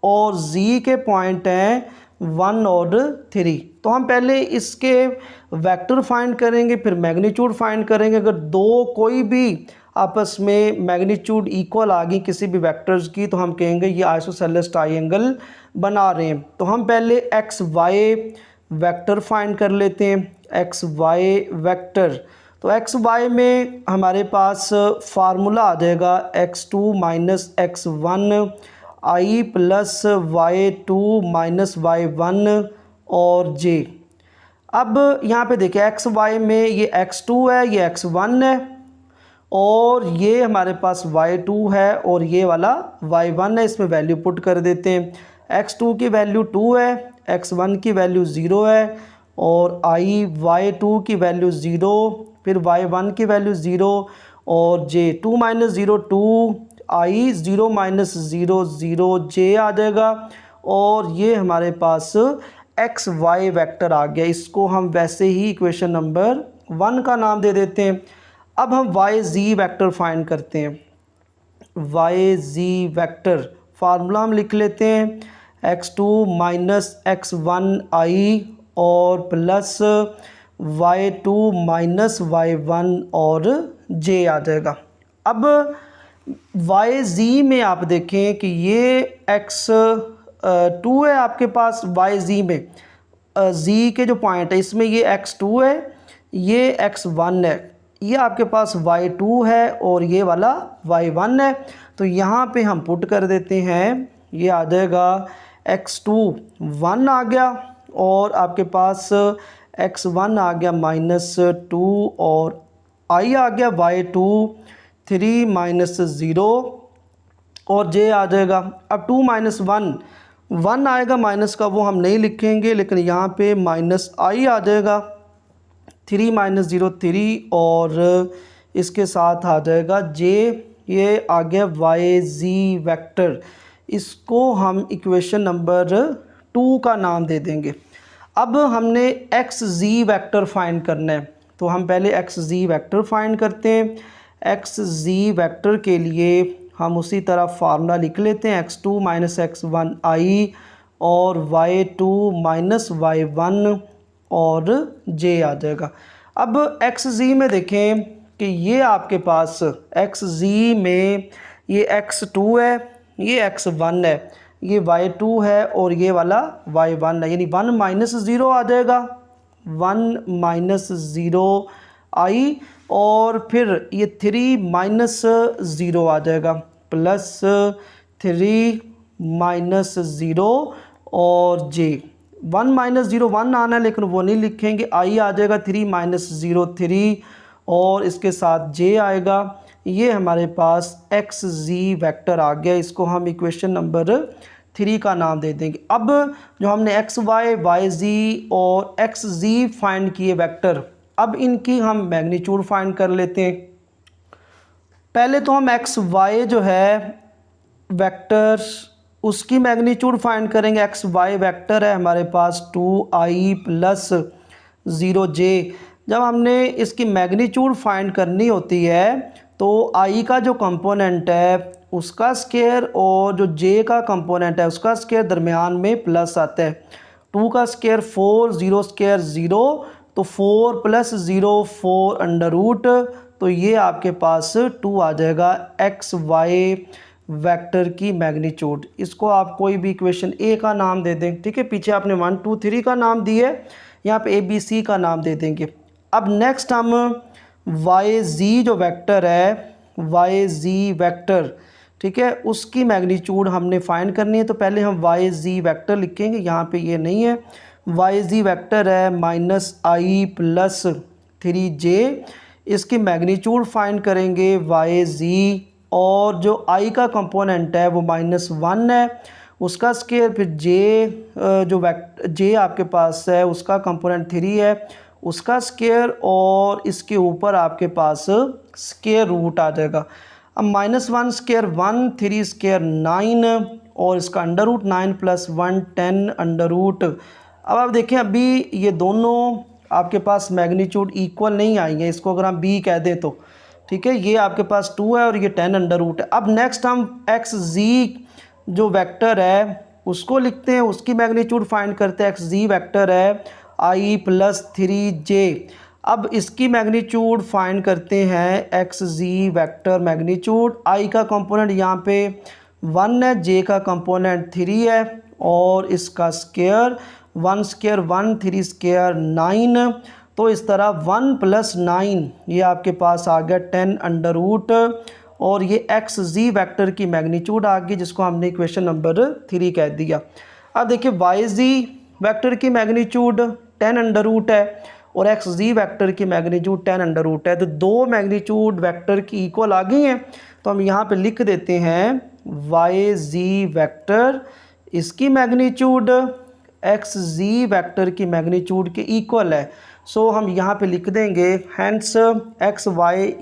और z के पॉइंट हैं 1 और 3। तो हम पहले इसके वेक्टर फाइंड करेंगे, फिर मैग्नीट्यूड फाइंड करेंगे। अगर दो कोई भी आपस में मैग्नीट्यूड इक्वल आ गई किसी भी वेक्टर्स की, तो हम कहेंगे ये आइसोसेलेस ट्राइंगल बना रहे हैं। तो हम पहले एक्स वाई वेक्टर फाइंड कर लेते हैं। एक्स वाई वेक्टर, तो एक्स वाई में हमारे पास फार्मूला आ जाएगा x2 minus x1 i plus y2 minus y1 और j। अब यहाँ पे देखिए एक्स वाई में ये x2 है, ये x1 है और ये हमारे पास y2 है और ये वाला y1 है। इसमें वैल्यू पुट कर देते हैं। x2 की वैल्यू 2 है, x1 की वैल्यू 0 है और y2 की वैल्यू 0, फिर y1 की वैल्यू 0 और j 2 minus 0 2, i 0 minus 0 0 j आ जाएगा। और ये हमारे पास एक्स वाई वेक्टर आ गया। इसको हम वैसे ही इक्वेशन नंबर 1 का नाम दे देते हैं। अब हम वाई जी वेक्टर फाइंड करते हैं। वाई जी वेक्टर फार्मूला हम लिख लेते हैं x2 माइनस x1 i और प्लस y2 माइनस y1 और j आ जाएगा। अब वाई जी में आप देखें कि ये x2 है आपके पास वाई जी में, z के जो पॉइंट है इसमें ये x2 है, ये x1 है, ये आपके पास y2 है और ये वाला y1 है। तो यहाँ पे हम पुट कर देते हैं, ये आ जाएगा x2 1 आ गया और आपके पास x1 आ गया -2 और i आ गया y2 3 माइनस 0 और j आ जाएगा। अब 2 माइनस 1 आएगा माइनस का, वो हम नहीं लिखेंगे, लेकिन यहाँ पे माइनस i आ जाएगा। 3 माइनस 0 3 और इसके साथ आ जाएगा j। ये आ गया वाई जी वेक्टर। इसको हम इक्वेशन नंबर 2 का नाम दे देंगे। अब हमने एक्स जी वेक्टर फाइंड करना है, तो हम पहले एक्स जी वेक्टर फाइंड करते हैं। एक्स जी वेक्टर के लिए हम उसी तरह फार्मूला लिख लेते हैं x2 माइनस x1 i और y2 माइनस y1 और j आ जाएगा। अब एक्स जी में देखें कि ये आपके पास एक्स जी में ये x2 है, ये x1 है, ये y2 है और ये वाला y1 है, यानी 1 माइनस 0 आ जाएगा, 1 माइनस 0 i और फिर ये 3 माइनस 0 आ जाएगा प्लस 3 माइनस 0 और j। 1 माइनस 0 1 आना है लेकिन वो नहीं लिखेंगे, i आ जाएगा 3 माइनस 0 3 और इसके साथ j आएगा। ये हमारे पास एक्स जी वेक्टर आ गया। इसको हम इक्वेशन नंबर 3 का नाम दे देंगे। अब जो हमने एक्स वाई वाई जी और एक्स जी फाइंड किए वेक्टर, अब इनकी हम मैग्नीट्यूड फाइंड कर लेते हैं। पहले तो हम एक्स वाई जो है वेक्टर उसकी मैग्नीट्यूड फाइंड करेंगे। एक्स वाई वेक्टर है हमारे पास 2i प्लस 0j। जब हमने इसकी मैग्नीट्यूड फाइंड करनी होती है तो i का जो कंपोनेंट है उसका स्क्वायर और जो j का कंपोनेंट है उसका स्क्वायर दरमियान में प्लस आता है। 2 का स्क्वायर 4, 0 स्क्वायर 0, तो 4 प्लस 0 4 अंडर रूट, तो ये आपके पास 2 आ जाएगा एक्स वाई वेक्टर की मैग्नीट्यूड। इसको आप कोई भी इक्वेशन ए का नाम दे दें, ठीक है, पीछे आपने 1 2 3 का नाम दिया है, यहाँ पे ए बी सी का नाम दे देंगे। अब नेक्स्ट हम वाई जी जो वेक्टर है, वाई जी वेक्टर, ठीक है, उसकी मैग्नीट्यूड हमने फाइंड करनी है। तो पहले हम वाई जी वेक्टर लिखेंगे, यहाँ पे ये नहीं है, वाई जी वेक्टर है -i+3j। इसकी मैग्नीट्यूड फाइंड करेंगे वाई जी, और जो i का कंपोनेंट है वो -1 है, उसका स्केयर, फिर जो वेक्टर j आपके पास है उसका कंपोनेंट 3 है, उसका स्केयर, और इसके ऊपर आपके पास स्केयर रूट आ जाएगा। अब -1 स्केयर 1, 3 स्केयर 9, और इसका अंडर रूट 9 + 1 10 अंडर रूट। अब आप देखें अभी ये दोनों आपके पास मैग्नीट्यूड इक्वल नहीं आई है, इसको अगर हम b कह दें तो, ठीक है, ये आपके पास 2 है और ये 10 अंडर रूट है। अब नेक्स्ट हम एक्स जी जो वेक्टर है उसको लिखते हैं, उसकी मैग्नीट्यूड फाइंड करते हैं। एक्स जी वेक्टर है i+3j। अब इसकी मैग्नीट्यूड फाइंड करते हैं, X ji vector magnitude, i का कंपोनेंट यहाँ पे 1 है, j का कंपोनेंट 3 है, और इसका स्केयर 1 स्केयर 1, 3 स्केयर 9। तो इस तरह 1 + 9 ये आपके पास आ गया 10 अंडर रूट, और ये एक्स जी वेक्टर की मैग्नीट्यूड आ गई, जिसको हमने इक्वेशन नंबर 3 कह दिया। अब देखिए वाई जी वेक्टर की मैग्नीट्यूड 10 अंडर रूट है और एक्स जी वेक्टर की मैग्नीट्यूड 10 अंडर रूट है, तो दो मैग्नीट्यूड वेक्टर की इक्वल आ गई हैं। तो हम यहाँ पे लिख देते हैं वाई जी वेक्टर, इसकी मैग्नीट्यूड एक्स जी वेक्टर की मैग्नीट्यूड के इक्वल है। सो हम यहाँ पे लिख देंगे hence X Y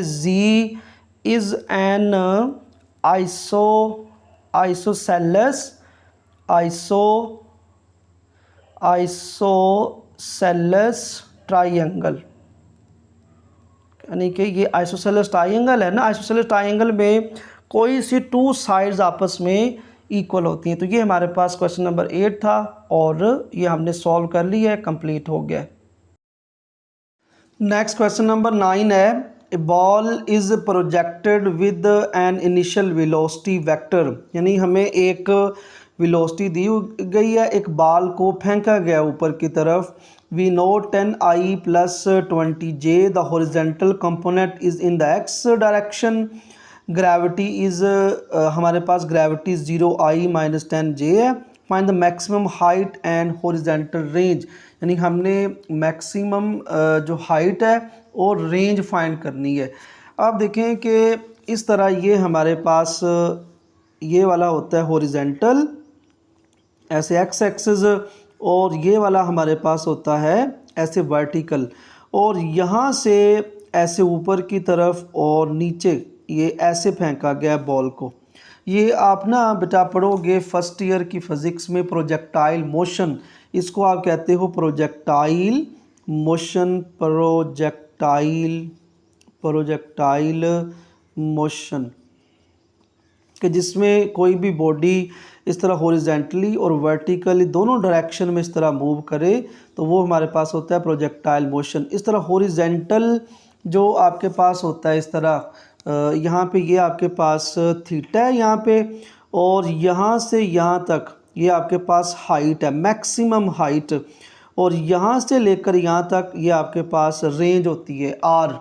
ji is an isosceles triangle, यानी कि ये आइसोसेलेस ट्राइंगल है ना, आइसोसेलेस ट्राइंगल में कोई सी 2 साइड्स आपस में इक्वल होती हैं। तो ये हमारे पास क्वेश्चन नंबर 8 था और ये हमने सॉल्व कर लिया है, कंप्लीट हो गया। नेक्स्ट क्वेश्चन नंबर 9 है, a ball is projected with an initial velocity vector, यानी हमें एक वेलोसिटी दी गई है, एक बॉल को फेंका गया ऊपर की तरफ। We know 10i + 20j, the horizontal component is in the x direction, gravity is हमारे पास ग्रेविटी 0i - 10j है। Find the maximum height and horizontal range, यानी हमने मैक्सिमम जो हाइट है और रेंज फाइंड करनी है। आप देखें कि इस तरह ये हमारे पास ये वाला होता है हॉरिजेंटल, ऐसे एक्स एक्सिस, और ये वाला हमारे पास होता है ऐसे वर्टिकल, और यहाँ से ऐसे ऊपर की तरफ और नीचे ये ऐसे फेंका गया बॉल को। ये आप ना बेटा पढ़ोगे फर्स्ट ईयर की फ़िज़िक्स में, प्रोजेक्टाइल मोशन, इसको आप कहते हो प्रोजेक्टाइल मोशन, प्रोजेक्टाइल मोशन, कि जिसमें कोई भी बॉडी इस तरह हॉरिजेंटली और वर्टिकली दोनों डायरेक्शन में इस तरह मूव करे, तो वो हमारे पास होता है प्रोजेक्टाइल मोशन। इस तरह हॉरिजेंटल जो आपके पास होता है इस तरह, यहाँ पे ये आपके पास थीटा है यहाँ पे, और यहाँ से यहाँ तक ये आपके पास हाइट है, मैक्सिमम हाइट, और यहाँ से लेकर यहाँ तक ये आपके पास रेंज होती है r,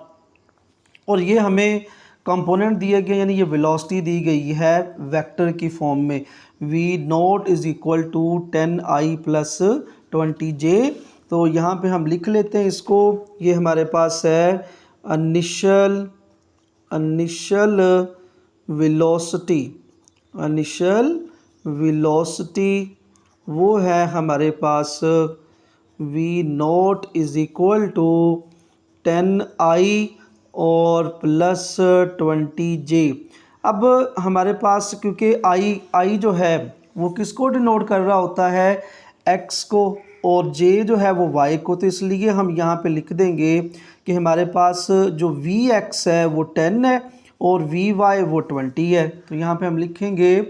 और ये हमें कंपोनेंट दिए गए, यानी ये वेलोसिटी दी गई है वेक्टर की फॉर्म में। v not is equal to 10i + 20j। तो यहाँ पे हम लिख लेते हैं इसको, ये हमारे पास है इनिशियल वेलोसिटी, वो है हमारे पास v not is equal to 10i और +20j। अब हमारे पास क्योंकि i जो है वो किसको डिनोट कर रहा होता है, x को, और j जो है वो y को, तो इसलिए हम यहाँ पे लिख देंगे कि हमारे पास जो vx है वो 10 है और vy वो 20 है। तो यहाँ पे हम लिखेंगे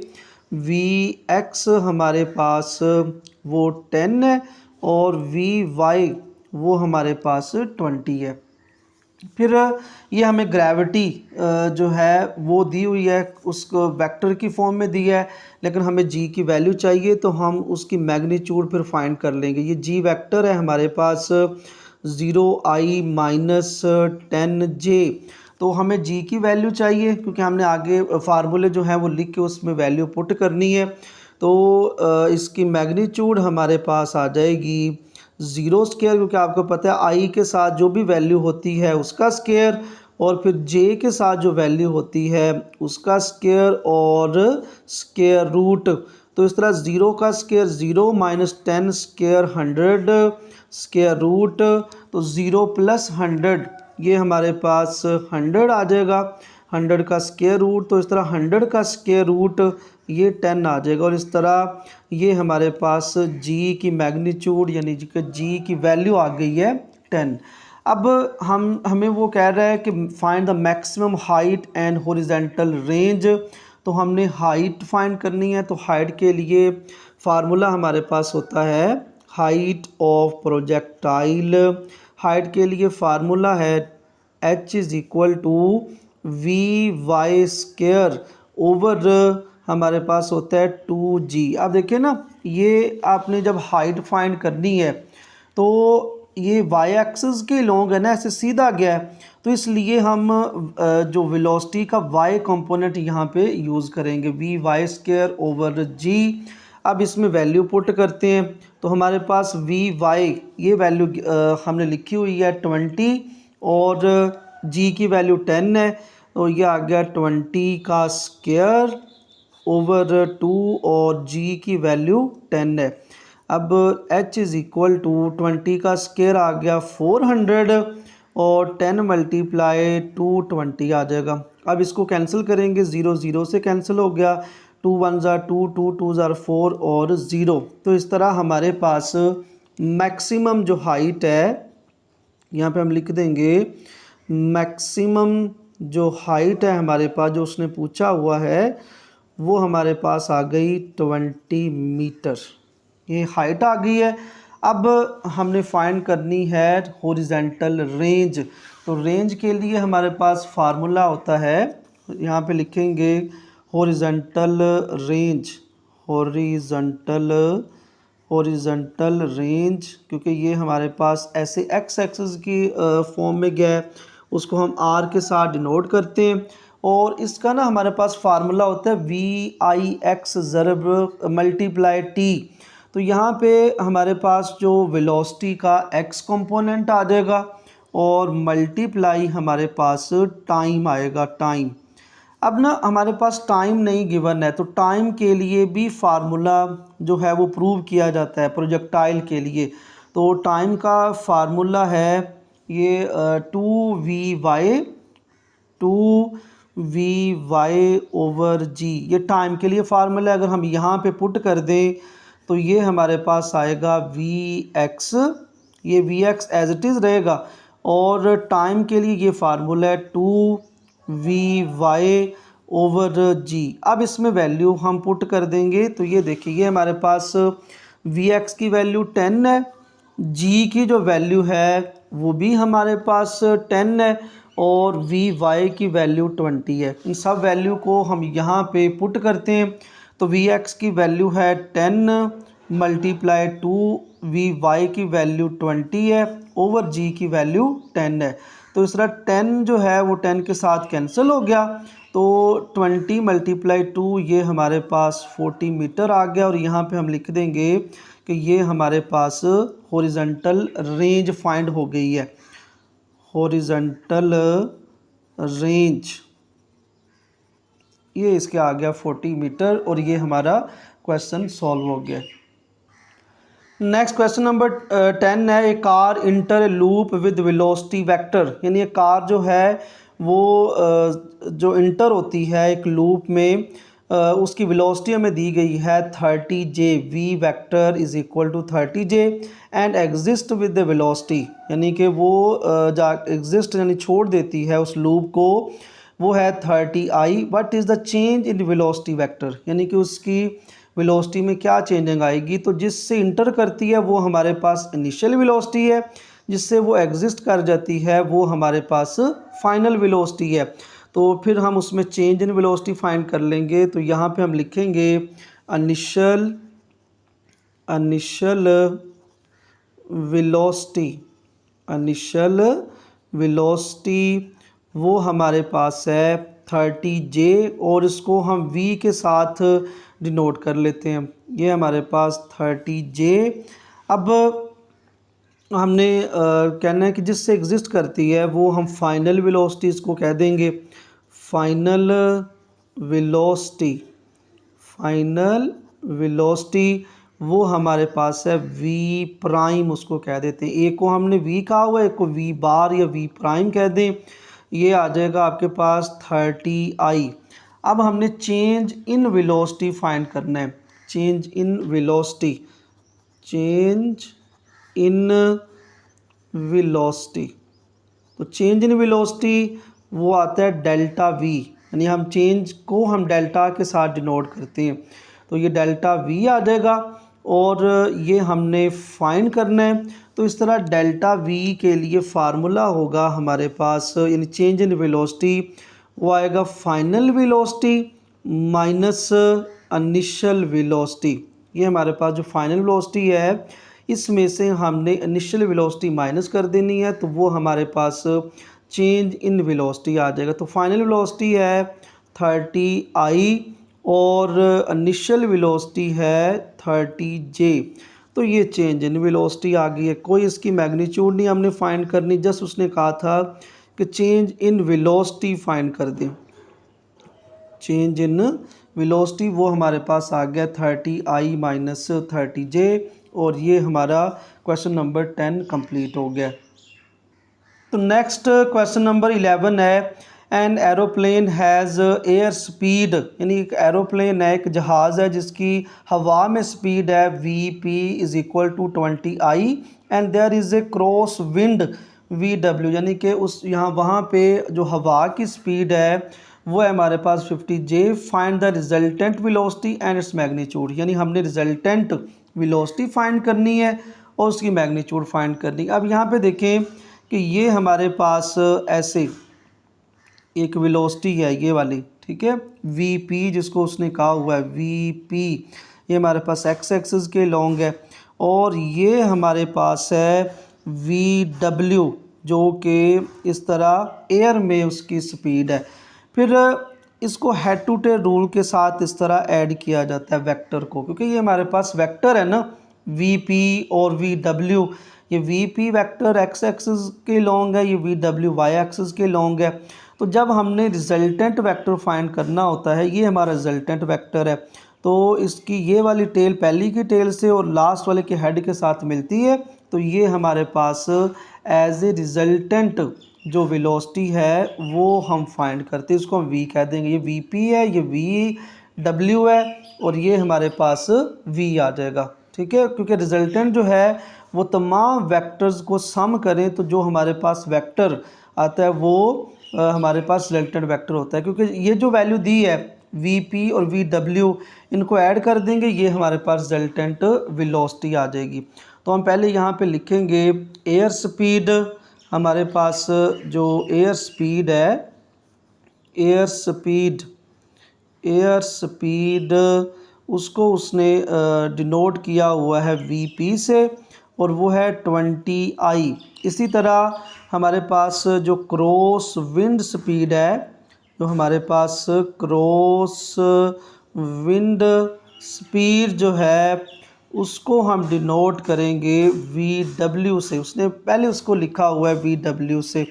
vx हमारे पास वो 10 है और vy वो हमारे पास 20 है। फिर ये हमें ग्रेविटी जो है वो दी हुई है, उसको वेक्टर की फॉर्म में दी है, लेकिन हमें जी की वैल्यू चाहिए तो हम उसकी मैग्नीट्यूड फिर फाइंड कर लेंगे। ये जी वेक्टर है हमारे पास 0i माइनस 10j, तो हमें जी की वैल्यू चाहिए क्योंकि हमने आगे फार्मूले जो हैं वो लिख के उसमें वैल्यू पुट करनी है। तो इसकी मैग्नीट्यूड हमारे पास आ जाएगी ज़ीरो स्केयर, क्योंकि आपको पता है आई के साथ जो भी वैल्यू होती है उसका स्केयर, और फिर जे के साथ जो वैल्यू होती है उसका स्केयर और स्केयर रूट। तो इस तरह ज़ीरो का square 0 minus 10 square 100 square root, तो 0 प्लस 100 ये हमारे पास 100 आ जाएगा। 100 का स्केयर रूट, तो इस तरह 100 का स्केयर रूट ये 10 आ जाएगा, और इस तरह ये हमारे पास जी की मैग्नीट्यूड यानी कि जी की वैल्यू आ गई है 10। अब हमें वो कह रहा है कि find the maximum height and horizontal range, तो हमने हाइट फाइंड करनी है। तो हाइट के लिए फार्मूला हमारे पास होता है हाइट ऑफ प्रोजेक्टाइल। हाइट के लिए फार्मूला है h is equal to V Y square over हमारे पास होता है 2g। अब देखिए ना, ये आपने जब हाइट फाइंड करनी है तो ये वाई एक्सिस के लॉन्ग है ना, ऐसे सीधा गया है, तो इसलिए हम जो वेलोसिटी का वाई कंपोनेंट यहाँ पे यूज़ करेंगे, वी वाई स्केयर ओवर जी। अब इसमें वैल्यू पुट करते हैं, तो हमारे पास वी वाई ये वैल्यू हमने लिखी हुई है 20, और जी की वैल्यू 10 है, तो ये आ गया 20 का स्केयर ओवर 2, और जी की वैल्यू 10 है। अब h इज़ इक्वल टू 20 का स्केयर आ गया 400, और 10 मल्टीप्लाई 220 आ जाएगा। अब इसको कैंसिल करेंगे, 0 0 से कैंसिल हो गया, 2 1 ज़ा 2, 2 2 ज़ा 4 और 0। तो इस तरह हमारे पास मैक्सिमम जो हाइट है, यहाँ पे हम लिख देंगे मैक्सिमम जो हाइट है हमारे पास, जो उसने पूछा हुआ है वो हमारे पास आ गई 20 मीटर। ये हाइट आ गई है। अब हमने फाइंड करनी है हॉरिजॉन्टल रेंज। तो रेंज के लिए हमारे पास फार्मूला होता है, यहाँ पे लिखेंगे horizontal range, horizontal horizontal range, क्योंकि ये हमारे पास ऐसे एक्स एक्सिस की फॉर्म में गया है, उसको हम आर के साथ डिनोट करते हैं। और इसका ना हमारे पास फार्मूला होता है वी आई एक्स ज़रब मल्टीप्लाई टी। तो यहाँ पे हमारे पास जो वेलोसिटी का एक्स कंपोनेंट आ जाएगा, और मल्टीप्लाई हमारे पास टाइम आएगा, टाइम। अब ना हमारे पास टाइम नहीं गिवन है, तो टाइम के लिए भी फार्मूला जो है वो प्रूव किया जाता है प्रोजेक्टाइल के लिए। तो टाइम का फार्मूला है ये 2v ओवर जी, ये टाइम के लिए फार्मूला है। अगर हम यहाँ पे पुट कर दें तो ये हमारे पास आएगा vx, ये vx एज इट इज़ रहेगा, और टाइम के लिए ये फार्मूला है 2v ओवर जी। अब इसमें वैल्यू हम पुट कर देंगे, तो ये देखिए हमारे पास vx की वैल्यू 10 है, g की जो वैल्यू है वो भी हमारे पास 10 है, और vy की वैल्यू 20 है। इन सब वैल्यू को हम यहाँ पे पुट करते हैं, तो vx की वैल्यू है 10 मल्टीप्लाई 2, vy की वैल्यू 20 है, ओवर g की वैल्यू 10 है। तो इस तरह 10 जो है वो 10 के साथ कैंसिल हो गया, तो 20 मल्टीप्लाई 2 ये हमारे पास 40 मीटर आ गया। और यहाँ पे हम लिख देंगे कि ये हमारे पास हॉरिजॉन्टल रेंज फाइंड हो गई है, हॉरिजॉन्टल रेंज ये इसके आ गया 40 मीटर, और ये हमारा क्वेश्चन सॉल्व हो गया। नेक्स्ट क्वेश्चन नंबर 10 है, a car enter loop with velocity vector, यानी ये कार जो है वो जो इंटर होती है एक लूप में, उसकी वेलोसिटी हमें दी गई है 30j, v vector is equal to 30j and exist with the velocity, यानी कि वो एग्जिस्ट यानी छोड़ देती है उस लूप को, वो है 30i। What is the change in velocity vector, यानी कि उसकी वेलोसिटी में क्या चेंजिंग आएगी। तो जिससे इंटर करती है वो हमारे पास इनिशियल वेलोसिटी है, जिससे वो एग्जिस्ट कर जाती है वो हमारे पास फाइनल वेलोसिटी है। तो फिर हम उसमें चेंज इन वेलोसिटी फाइंड कर लेंगे। तो यहाँ पे हम लिखेंगे इनिशियल वेलोसिटी, इनिशियल वेलोसिटी वो हमारे पास है 30J, और इसको हम V के साथ डिनोट कर लेते हैं। ये हमारे पास 30J। अब हमने कहना है कि जिससे एग्जिस्ट करती है वो हम फाइनल वेलोसिटी इसको कह देंगे। फाइनल वेलोसिटी, फाइनल वेलोसिटी वो हमारे पास है V प्राइम, उसको कह देते हैं। एक को हमने V कहा हुआ है, एक को V बार या V प्राइम कह दें। ये आ जाएगा आपके पास 30I। अब हमने चेंज इन वेलोसिटी फाइंड करना है। Change in velocity, change in velocity, तो चेंज इन वेलोसिटी वो आता है डेल्टा V, यानी हम चेंज को हम डेल्टा के साथ डिनोट करते हैं। तो ये डेल्टा V आ जाएगा और ये हमने फाइंड करना है। तो इस तरह डेल्टा V के लिए फार्मूला होगा हमारे पास, यानी चेंज इन वेलोसिटी वो आएगा final velocity minus initial velocity. ये हमारे पास जो फाइनल वेलोसिटी है इसमें से हमने इनिशियल वेलोसिटी माइनस कर देनी है, तो वो हमारे पास चेंज इन वेलोसिटी आ जाएगा। तो फाइनल वेलोसिटी है 30I और इनिशियल वेलोसिटी है 30J। तो ये चेंज इन वेलोसिटी आ गई है। कोई इसकी मैग्नीट्यूड नहीं हमने फाइंड करनी, जस्ट उसने कहा था कि चेंज इन वेलोसिटी फाइंड कर दें। चेंज इन वेलोसिटी वो हमारे पास आ गया 30I माइनस 30J, और ये हमारा क्वेश्चन नंबर 10 कंप्लीट हो गया। तो नेक्स्ट क्वेश्चन नंबर 11 है, an aeroplane has air speed, यानी एक एरोप्लेन है, एक जहाज़ है जिसकी हवा में स्पीड है VP is equal to 20I and there is a cross wind VW, यानी कि उस यहाँ वहाँ पे जो हवा की स्पीड है वो है हमारे पास 50J। Find the resultant velocity and its magnitude, यानी हमने रिजल्टेंट वेलोसिटी फाइंड करनी है और उसकी मैग्नीट्यूड फाइंड करनी है। अब यहाँ पे देखें कि ये हमारे पास ऐसे एक वेलोसिटी है ये वाली, ठीक है, VP जिसको उसने कहा हुआ है VP, ये हमारे पास एक्स एक्सिस के लॉन्ग है, और ये हमारे पास है VW जो कि इस तरह एयर में उसकी स्पीड है। फिर इसको हेड टू टेल रूल के साथ इस तरह ऐड किया जाता है वेक्टर को, क्योंकि ये हमारे पास वेक्टर है ना VP और VW। ये VP वेक्टर एक्स एक्सिस के लॉन्ग है, ये VW वाई एक्सिस के लॉन्ग है। तो जब हमने रिजल्टेंट वेक्टर फाइंड करना होता है, ये हमारा रिजल्टेंट वेक्टर है, तो इसकी ये वाली टेल पहली की टेल से और लास्ट वाले के हेड के साथ मिलती है, तो ये हमारे पास एज ए रिजल्टेंट जो वेलोसिटी है वो हम फाइंड करते हैं, इसको हम V कह देंगे। ये VP है, ये VW है, और ये हमारे पास V आ जाएगा, ठीक है, क्योंकि रिजल्टेंट जो है वो तमाम वेक्टर्स को सम करें तो जो हमारे पास वेक्टर आता है वो हमारे पास रिजल्टेंट वेक्टर होता है। क्योंकि ये जो वैल्यू दी है VP और VW, इनको ऐड कर देंगे, ये हमारे पास रिजल्टेंट वेलोसिटी आ जाएगी। तो हम पहले यहाँ पे लिखेंगे एयर स्पीड, हमारे पास जो एयर स्पीड है, एयर स्पीड उसको उसने डिनोट किया हुआ है VP से, और वो है 20I। इसी तरह हमारे पास जो क्रॉस विंड स्पीड है, जो हमारे पास क्रॉस विंड स्पीड जो है उसको हम डिनोट करेंगे VW से। उसने पहले उसको लिखा हुआ है VW से,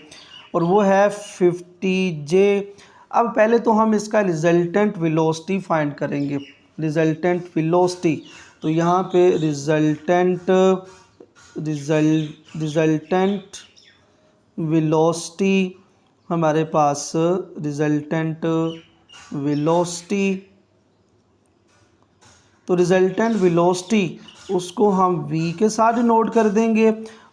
और वो है 50J। अब पहले तो हम इसका रिजल्टेंट वेलोसिटी फाइंड करेंगे, रिजल्टेंट वेलोसिटी। तो यहाँ पे रिजल्टेंट वेलोसिटी हमारे पास रिजल्टेंट वेलोसिटी, तो रिजल्टेंट वेलोसिटी उसको हम V के साथ नोट कर देंगे।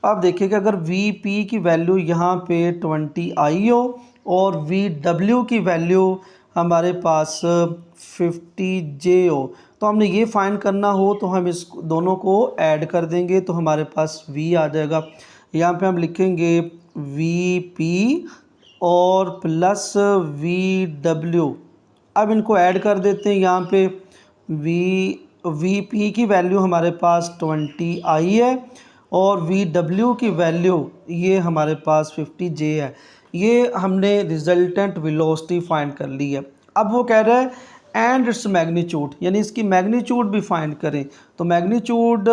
अब देखिए कि अगर VP की वैल्यू यहाँ पे 20I हो और VW की वैल्यू हमारे पास 50J हो, तो हमने ये फाइंड करना हो तो हम इस दोनों को ऐड कर देंगे, तो हमारे पास V आ जाएगा। यहाँ पे हम लिखेंगे वी पी और प्लस वी डब्ल्यू। अब इनको ऐड कर देते हैं। यहाँ पे वी पी की वैल्यू हमारे पास 20 आई है और वी डब्ल्यू की वैल्यू ये हमारे पास 50 जे है। ये हमने रिजल्टेंट वेलोसिटी फाइंड कर ली है। अब वो कह रहा है एंड इट्स मैग्नीट्यूड, यानी इसकी मैग्नीट्यूड भी फाइंड करें। तो मैग्नीट्यूड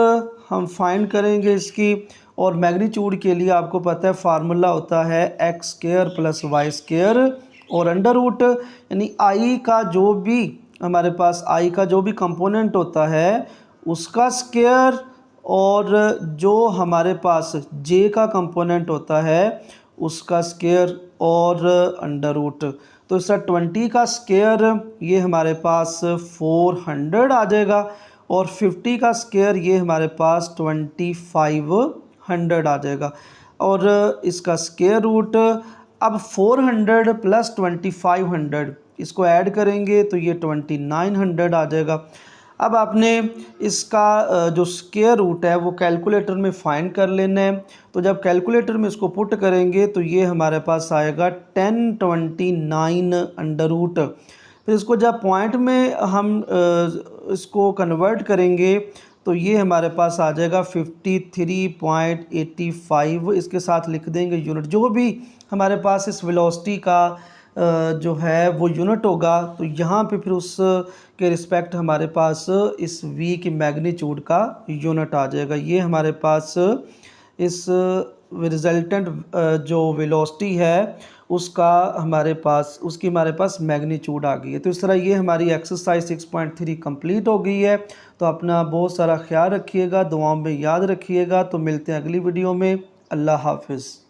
हम फाइंड करेंगे इसकी, और मैग्नीट्यूड के लिए आपको पता है फार्मूला होता है X square plus Y square और अंडर रूट, यानी आई का जो भी हमारे पास आई का जो भी कंपोनेंट होता है उसका स्क्वायर, और जो हमारे पास जे का कंपोनेंट होता है उसका स्क्वायर और अंडर रूट। तो इसका 20 का स्क्वायर ये हमारे पास 400 आ जाएगा और 50 का स्क्वायर ये हमारे पास 2500 आ जाएगा, और इसका स्क्वायर रूट। अब 400 प्लस 2500 इसको ऐड करेंगे तो ये 2900 आ जाएगा। अब आपने इसका जो स्क्वायर रूट है वो कैलकुलेटर में फाइंड कर लेना है। तो जब कैलकुलेटर में इसको पुट करेंगे तो ये हमारे पास आएगा 1029 अंडर रूट। फिर इसको जब पॉइंट में हम इसको कन्वर्ट करेंगे तो ये हमारे पास आ जाएगा 53.85। इसके साथ लिख देंगे यूनिट, जो भी हमारे पास इस वेलोसिटी का जो है वो यूनिट होगा। तो यहाँ पे फिर उस के रिस्पेक्ट हमारे पास इस v की मैग्नीट्यूड का यूनिट आ जाएगा। ये हमारे पास इस रिजल्टेंट जो वेलोसिटी है उसका उसकी हमारे पास मैग्नीट्यूड आ गई है। तो इस तरह ये हमारी एक्सरसाइज 6.3 कंप्लीट हो गई है। तो अपना बहुत सारा ख्याल रखिएगा, दुआओं में याद रखिएगा। तो मिलते हैं अगली वीडियो में। अल्लाह हाफिज़।